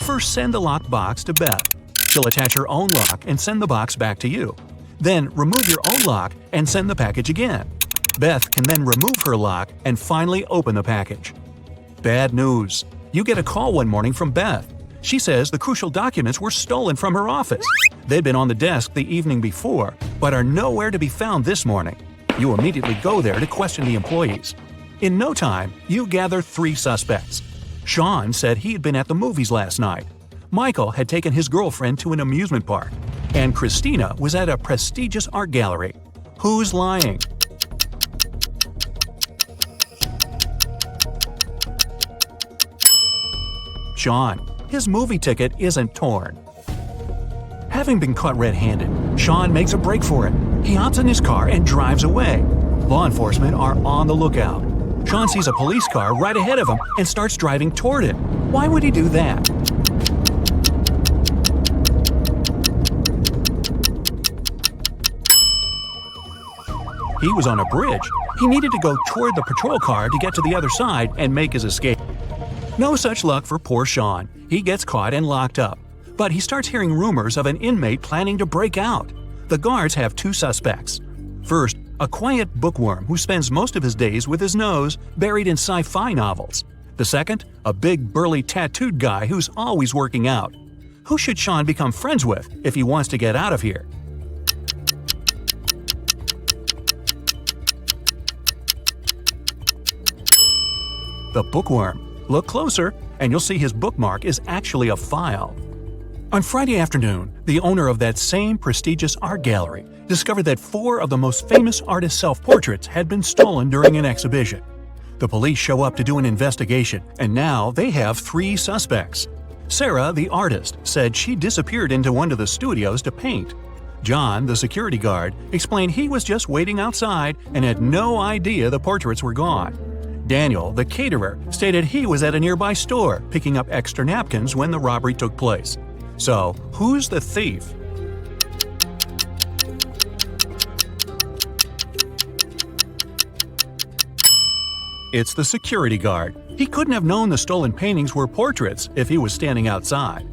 First, send the locked box to Beth. She'll attach her own lock and send the box back to you. Then remove your own lock and send the package again. Beth can then remove her lock and finally open the package. Bad news. You get a call one morning from Beth. She says the crucial documents were stolen from her office. They'd been on the desk the evening before, but are nowhere to be found this morning. You immediately go there to question the employees. In no time, you gather 3 suspects. Sean said he had been at the movies last night. Michael had taken his girlfriend to an amusement park. And Christina was at a prestigious art gallery. Who's lying? Sean. His movie ticket isn't torn. Having been caught red-handed, Sean makes a break for it. He hops in his car and drives away. Law enforcement are on the lookout. Sean sees a police car right ahead of him and starts driving toward it. Why would he do that? He was on a bridge. He needed to go toward the patrol car to get to the other side and make his escape. No such luck for poor Sean. He gets caught and locked up. But he starts hearing rumors of an inmate planning to break out. The guards have two suspects. First, a quiet bookworm who spends most of his days with his nose buried in sci-fi novels. The second, a big burly tattooed guy who's always working out. Who should Sean become friends with if he wants to get out of here? The bookworm. Look closer, and you'll see his bookmark is actually a file. On Friday afternoon, the owner of that same prestigious art gallery discovered that 4 of the most famous artists' self-portraits had been stolen during an exhibition. The police show up to do an investigation, and now they have 3 suspects. Sarah, the artist, said she disappeared into one of the studios to paint. John, the security guard, explained he was just waiting outside and had no idea the portraits were gone. Daniel, the caterer, stated he was at a nearby store picking up extra napkins when the robbery took place. So, who's the thief? It's the security guard. He couldn't have known the stolen paintings were portraits if he was standing outside.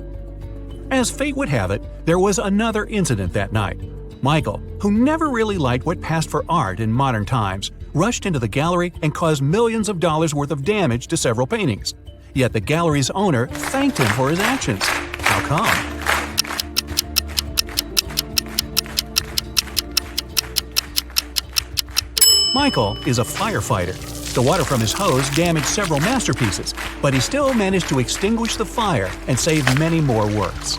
As fate would have it, there was another incident that night. Michael, who never really liked what passed for art in modern times, rushed into the gallery and caused millions of dollars worth of damage to several paintings. Yet the gallery's owner thanked him for his actions. How come? Michael is a firefighter. The water from his hose damaged several masterpieces, but he still managed to extinguish the fire and save many more works.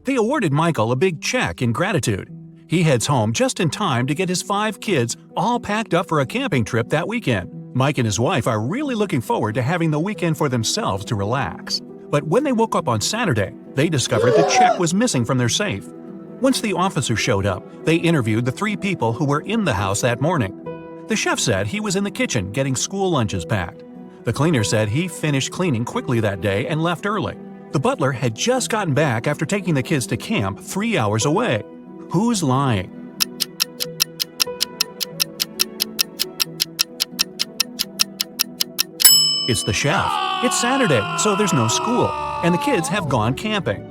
They awarded Michael a big check in gratitude. He heads home just in time to get his 5 kids all packed up for a camping trip that weekend. Mike and his wife are really looking forward to having the weekend for themselves to relax. But when they woke up on Saturday, they discovered the check was missing from their safe. Once the officer showed up, they interviewed the 3 people who were in the house that morning. The chef said he was in the kitchen getting school lunches packed. The cleaner said he finished cleaning quickly that day and left early. The butler had just gotten back after taking the kids to camp 3 hours away. Who's lying? It's the chef. It's Saturday, so there's no school, and the kids have gone camping.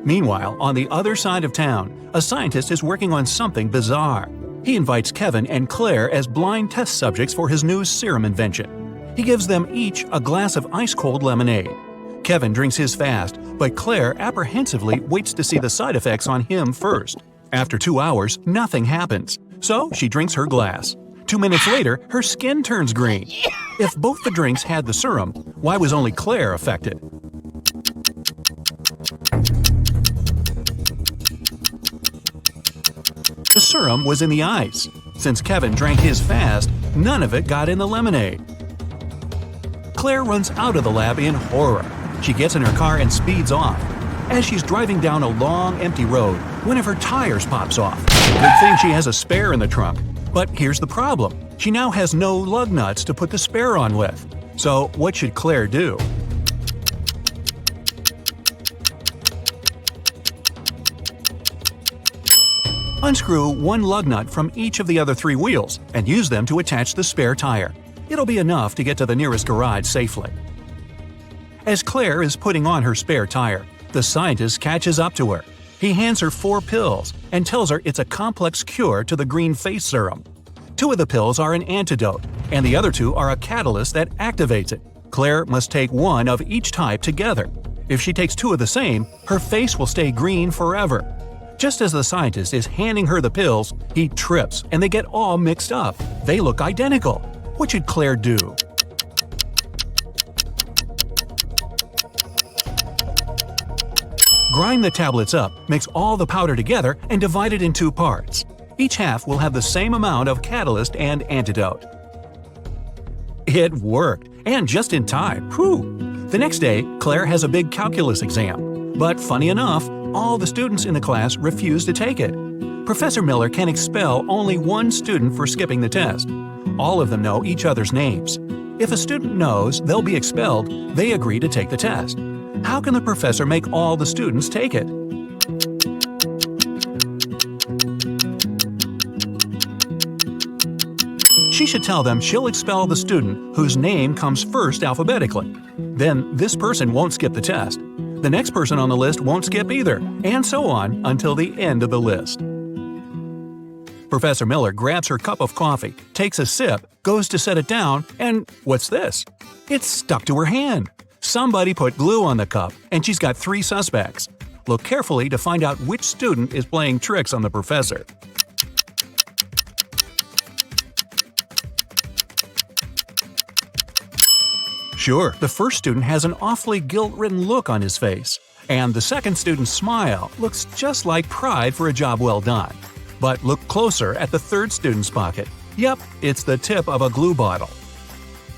Meanwhile, on the other side of town, a scientist is working on something bizarre. He invites Kevin and Claire as blind test subjects for his new serum invention. He gives them each a glass of ice-cold lemonade. Kevin drinks his fast, but Claire apprehensively waits to see the side effects on him first. After 2 hours, nothing happens, so she drinks her glass. 2 minutes later, her skin turns green. If both the drinks had the serum, why was only Claire affected? The serum was in the ice. Since Kevin drank his fast, none of it got in the lemonade. Claire runs out of the lab in horror. She gets in her car and speeds off. As she's driving down a long, empty road, one of her tires pops off. Good thing she has a spare in the trunk. But here's the problem. She now has no lug nuts to put the spare on with. So what should Claire do? Unscrew one lug nut from each of the other 3 wheels and use them to attach the spare tire. It'll be enough to get to the nearest garage safely. As Claire is putting on her spare tire, the scientist catches up to her. He hands her 4 pills and tells her it's a complex cure to the green face serum. 2 of the pills are an antidote, and the other 2 are a catalyst that activates it. Claire must take 1 of each type together. If she takes 2 of the same, her face will stay green forever. Just as the scientist is handing her the pills, he trips and they get all mixed up. They look identical. What should Claire do? Grind the tablets up, mix all the powder together, and divide it in 2 parts. Each half will have the same amount of catalyst and antidote. It worked, and just in time. Whew! The next day, Claire has a big calculus exam. But funny enough, all the students in the class refuse to take it. Professor Miller can expel only 1 student for skipping the test. All of them know each other's names. If a student knows they'll be expelled, they agree to take the test. How can the professor make all the students take it? She should tell them she'll expel the student whose name comes first alphabetically. Then this person won't skip the test. The next person on the list won't skip either, and so on until the end of the list. Professor Miller grabs her cup of coffee, takes a sip, goes to set it down, and what's this? It's stuck to her hand. Somebody put glue on the cup, and she's got 3 suspects. Look carefully to find out which student is playing tricks on the professor. Sure, the first student has an awfully guilt-ridden look on his face, and the second student's smile looks just like pride for a job well done. But look closer at the third student's pocket. Yep, it's the tip of a glue bottle.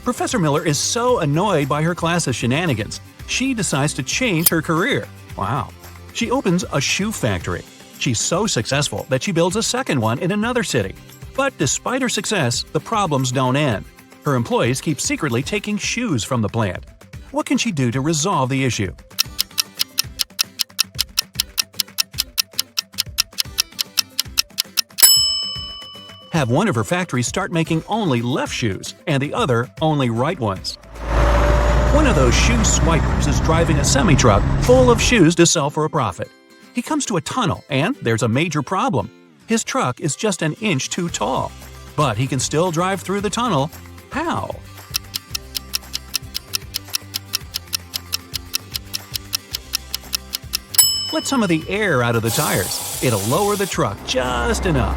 Professor Miller is so annoyed by her class's shenanigans, she decides to change her career. Wow. She opens a shoe factory. She's so successful that she builds a second one in another city. But despite her success, the problems don't end. Her employees keep secretly taking shoes from the plant. What can she do to resolve the issue? Have one of her factories start making only left shoes and the other only right ones. One of those shoe swipers is driving a semi-truck full of shoes to sell for a profit. He comes to a tunnel and there's a major problem. His truck is just an inch too tall. But he can still drive through the tunnel. How? Let some of the air out of the tires. It'll lower the truck just enough.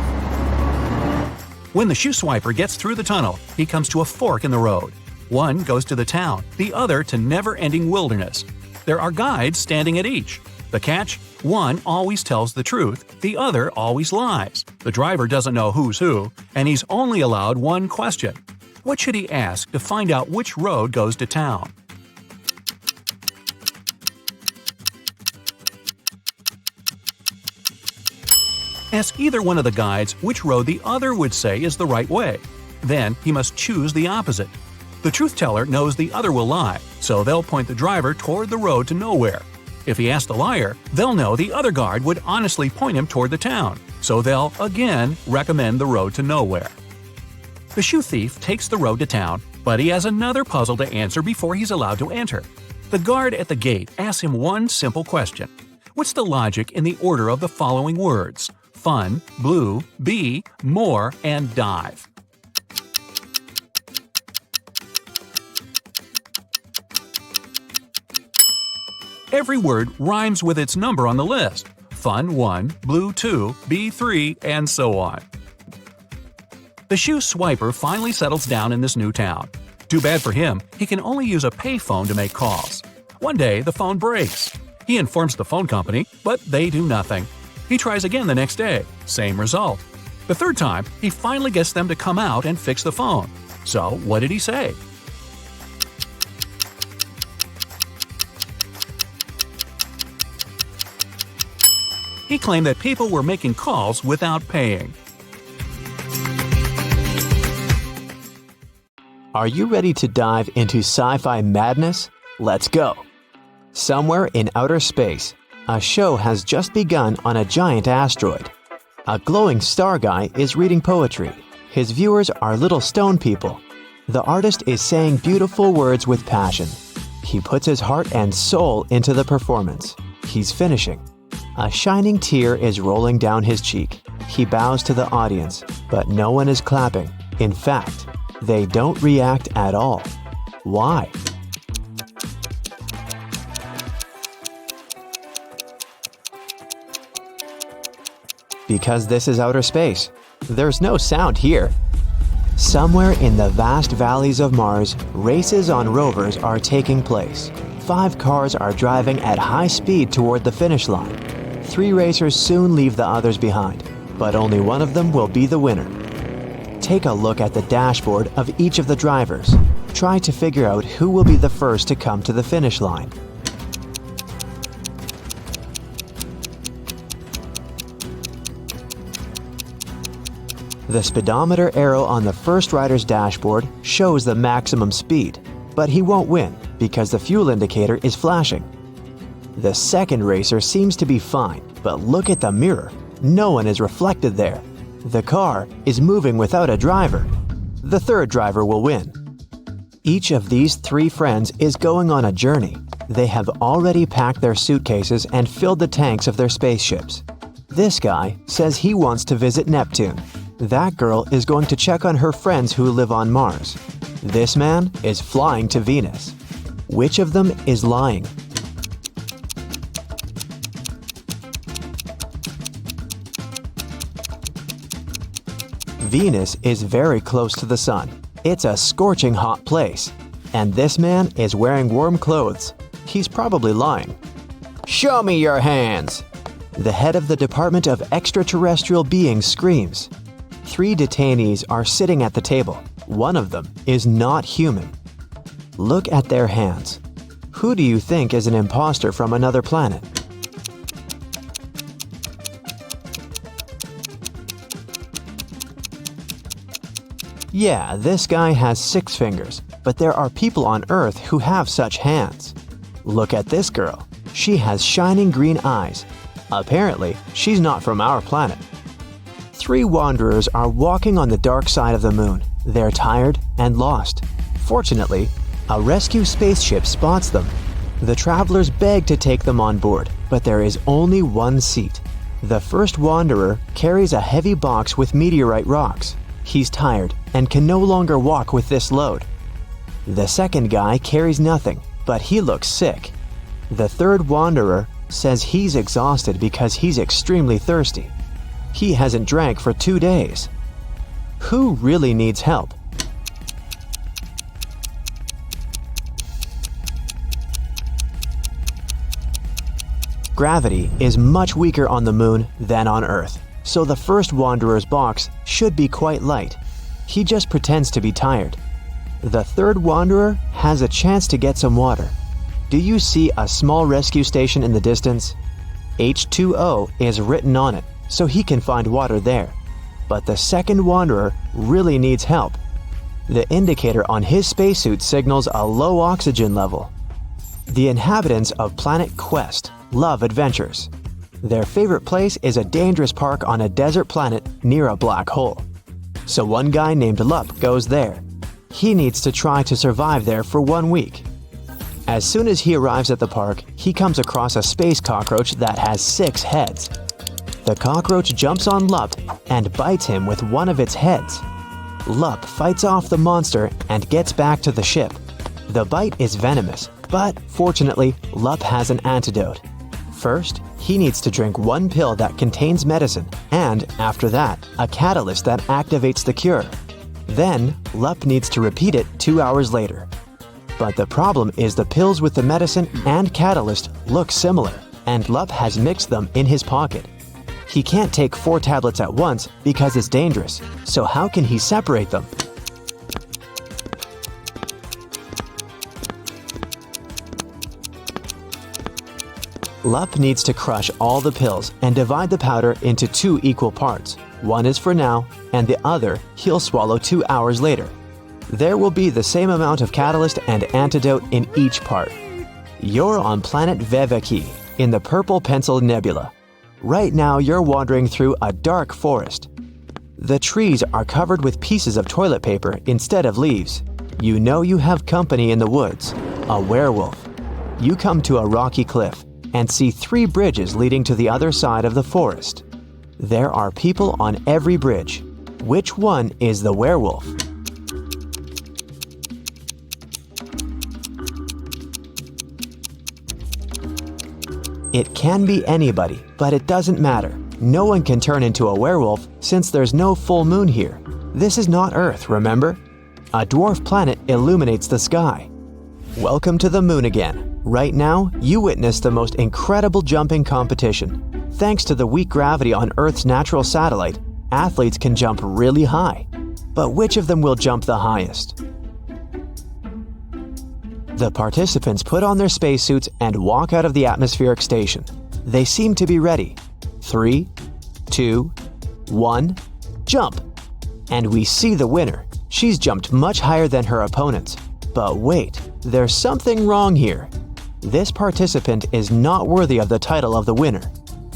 When the shoe swiper gets through the tunnel, he comes to a fork in the road. One goes to the town, the other to never-ending wilderness. There are guides standing at each. The catch? One always tells the truth, the other always lies. The driver doesn't know who's who, and he's only allowed one question. What should he ask to find out which road goes to town? Ask either one of the guides which road the other would say is the right way. Then he must choose the opposite. The truth teller knows the other will lie, so they'll point the driver toward the road to nowhere. If he asks the liar, they'll know the other guard would honestly point him toward the town, so they'll again recommend the road to nowhere. The shoe thief takes the road to town, but he has another puzzle to answer before he's allowed to enter. The guard at the gate asks him one simple question. What's the logic in the order of the following words? Fun, blue, bee, more, and dive. Every word rhymes with its number on the list. Fun 1, blue 2, bee 3, and so on. The shoe swiper finally settles down in this new town. Too bad for him, he can only use a payphone to make calls. One day, the phone breaks. He informs the phone company, but they do nothing. He tries again the next day, same result. The third time, he finally gets them to come out and fix the phone. So, what did he say? He claimed that people were making calls without paying. Are you ready to dive into sci-fi madness? Let's go! Somewhere in outer space, a show has just begun on a giant asteroid. A glowing star guy is reading poetry. His viewers are little stone people. The artist is saying beautiful words with passion. He puts his heart and soul into the performance. He's finishing. A shining tear is rolling down his cheek. He bows to the audience, but no one is clapping. In fact, they don't react at all. Why? Because this is outer space. There's no sound here. Somewhere in the vast valleys of Mars, races on rovers are taking place. 5 cars are driving at high speed toward the finish line. 3 racers soon leave the others behind, but only one of them will be the winner. Take a look at the dashboard of each of the drivers. Try to figure out who will be the first to come to the finish line. The speedometer arrow on the first rider's dashboard shows the maximum speed, but he won't win because the fuel indicator is flashing. The second racer seems to be fine, but look at the mirror. No one is reflected there. The car is moving without a driver. The third driver will win. Each of these 3 friends is going on a journey. They have already packed their suitcases and filled the tanks of their spaceships. This guy says he wants to visit Neptune. That girl is going to check on her friends who live on Mars. This man is flying to Venus. Which of them is lying? Venus is very close to the sun. It's a scorching hot place. And this man is wearing warm clothes. He's probably lying. Show me your hands! The head of the Department of Extraterrestrial Beings screams. 3 detainees are sitting at the table. One of them is not human. Look at their hands. Who do you think is an imposter from another planet? Yeah, this guy has 6 fingers, but there are people on Earth who have such hands. Look at this girl. She has shining green eyes. Apparently, she's not from our planet. 3 wanderers are walking on the dark side of the moon. They're tired and lost. Fortunately, a rescue spaceship spots them. The travelers beg to take them on board, but there is only one seat. The first wanderer carries a heavy box with meteorite rocks. He's tired and can no longer walk with this load. The second guy carries nothing, but he looks sick. The third wanderer says he's exhausted because he's extremely thirsty. He hasn't drank for 2 days. Who really needs help? Gravity is much weaker on the moon than on Earth, so the first wanderer's box should be quite light. He just pretends to be tired. The third wanderer has a chance to get some water. Do you see a small rescue station in the distance? H2O is written on it, so he can find water there. But the second wanderer really needs help. The indicator on his spacesuit signals a low oxygen level. The inhabitants of Planet Quest love adventures. Their favorite place is a dangerous park on a desert planet near a black hole. So one guy named Lup goes there. He needs to try to survive there for 1 week. As soon as he arrives at the park, he comes across a space cockroach that has 6 heads. The cockroach jumps on Lup and bites him with one of its heads. Lup fights off the monster and gets back to the ship. The bite is venomous, but fortunately, Lup has an antidote. First, he needs to drink 1 pill that contains medicine, and after that, a catalyst that activates the cure. Then, Lup needs to repeat it 2 hours later. But the problem is the pills with the medicine and catalyst look similar, and Lup has mixed them in his pocket. He can't take 4 tablets at once because it's dangerous, so how can he separate them? Lup needs to crush all the pills and divide the powder into 2 equal parts. One is for now, and the other he'll swallow 2 hours later. There will be the same amount of catalyst and antidote in each part. You're on planet Veveki, in the Purple Pencil Nebula. Right now you're wandering through a dark forest. The trees are covered with pieces of toilet paper instead of leaves. You know you have company in the woods, a werewolf. You come to a rocky cliff and see 3 bridges leading to the other side of the forest. There are people on every bridge. Which one is the werewolf? It can be anybody, but it doesn't matter. No one can turn into a werewolf since there's no full moon here. This is not Earth, remember? A dwarf planet illuminates the sky. Welcome to the moon again. Right now, you witness the most incredible jumping competition. Thanks to the weak gravity on Earth's natural satellite, athletes can jump really high. But which of them will jump the highest? The participants put on their spacesuits and walk out of the atmospheric station. They seem to be ready. 3, 2, 1, jump! And we see the winner. She's jumped much higher than her opponents. But wait, there's something wrong here. This participant is not worthy of the title of the winner.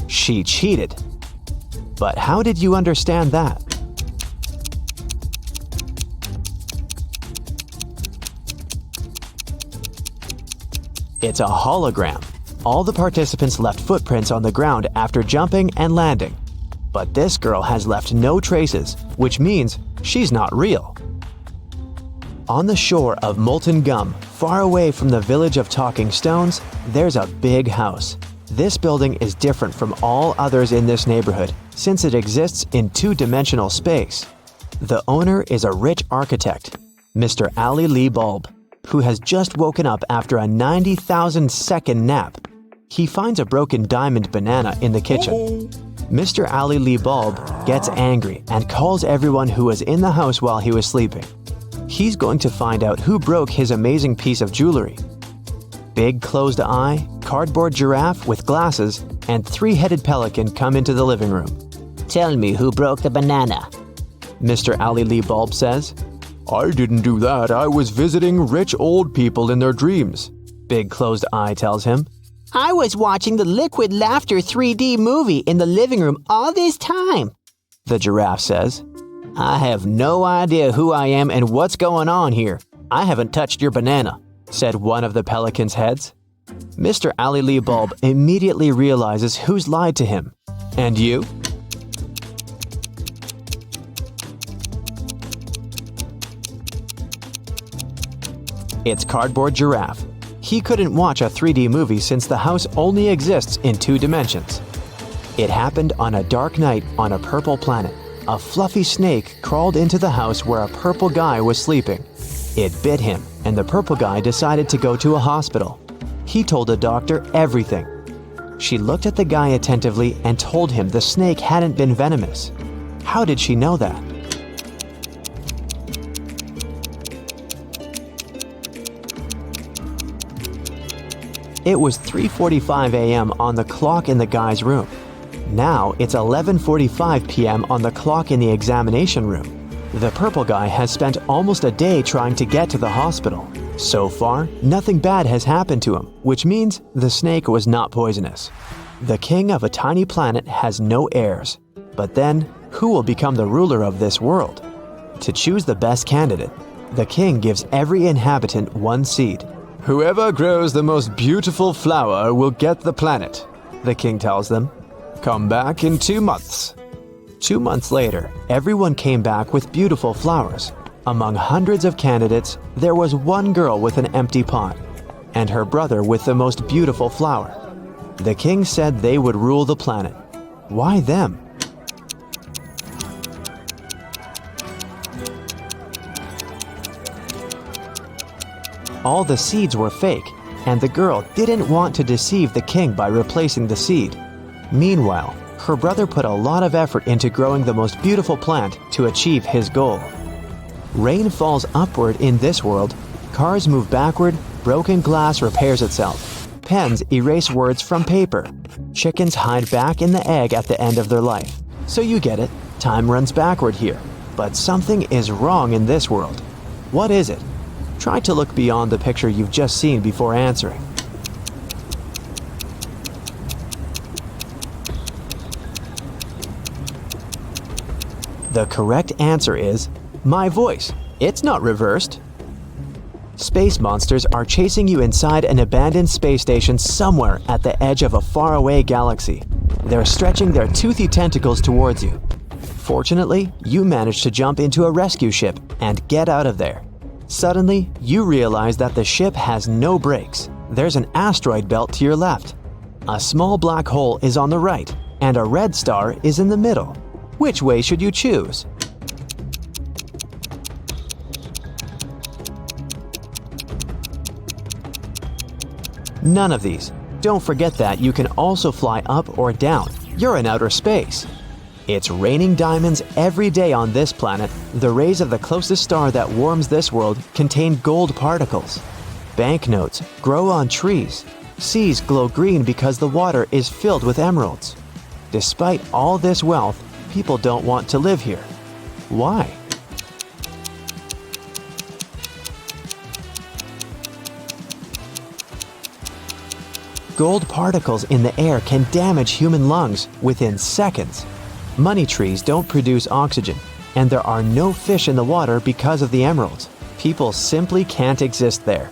She cheated. But how did you understand that? It's a hologram. All the participants left footprints on the ground after jumping and landing. But this girl has left no traces, which means she's not real. On the shore of Molten Gum, far away from the village of Talking Stones, there's a big house. This building is different from all others in this neighborhood since it exists in two-dimensional space. The owner is a rich architect, Mr. Ali Lee Bulb, who has just woken up after a 90,000-second nap. He finds a broken diamond banana in the kitchen. Mr. Ali Lee Bulb gets angry and calls everyone who was in the house while he was sleeping. He's going to find out who broke his amazing piece of jewelry. Big closed eye, cardboard giraffe with glasses, and three-headed pelican come into the living room. Tell me who broke the banana. Mr. Ali Lee Bulb says. I didn't do that. I was visiting rich old people in their dreams, Big closed eye tells him. I was watching the Liquid Laughter 3D movie in the living room all this time, The giraffe says. I have no idea who I am and what's going on here. I haven't touched your banana, said one of the pelican's heads. Mr. Ali Lee Bulb immediately realizes who's lied to him. And you? It's Cardboard Giraffe. He couldn't watch a 3D movie since the house only exists in 2 dimensions. It happened on a dark night on a purple planet. A fluffy snake crawled into the house where a purple guy was sleeping. It bit him, and the purple guy decided to go to a hospital. He told the doctor everything. She looked at the guy attentively and told him the snake hadn't been venomous. How did she know that? It was 3:45 a.m. on the clock in the guy's room. Now it's 11:45 p.m. on the clock in the examination room. The purple guy has spent almost a day trying to get to the hospital. So far, nothing bad has happened to him, which means the snake was not poisonous. The king of a tiny planet has no heirs. But then, who will become the ruler of this world? To choose the best candidate, the king gives every inhabitant 1 seed. Whoever grows the most beautiful flower will get the planet, the king tells them. Come back in 2 months. 2 months later, everyone came back with beautiful flowers. Among hundreds of candidates, there was one girl with an empty pot, and her brother with the most beautiful flower. The king said they would rule the planet. Why them? All the seeds were fake, and the girl didn't want to deceive the king by replacing the seed. Meanwhile, her brother put a lot of effort into growing the most beautiful plant to achieve his goal. Rain falls upward in this world, cars move backward, broken glass repairs itself. Pens erase words from paper. Chickens hide back in the egg at the end of their life. So you get it, time runs backward here. But something is wrong in this world. What is it? Try to look beyond the picture you've just seen before answering. The correct answer is my voice. It's not reversed. Space monsters are chasing you inside an abandoned space station somewhere at the edge of a faraway galaxy. They're stretching their toothy tentacles towards you. Fortunately, you manage to jump into a rescue ship and get out of there. Suddenly, you realize that the ship has no brakes. There's an asteroid belt to your left. A small black hole is on the right, and a red star is in the middle. Which way should you choose? None of these. Don't forget that you can also fly up or down. You're in outer space. It's raining diamonds every day on this planet. The rays of the closest star that warms this world contain gold particles. Banknotes grow on trees. Seas glow green because the water is filled with emeralds. Despite all this wealth, people don't want to live here. Why? Gold particles in the air can damage human lungs within seconds. Money trees don't produce oxygen, and there are no fish in the water because of the emeralds. People simply can't exist there.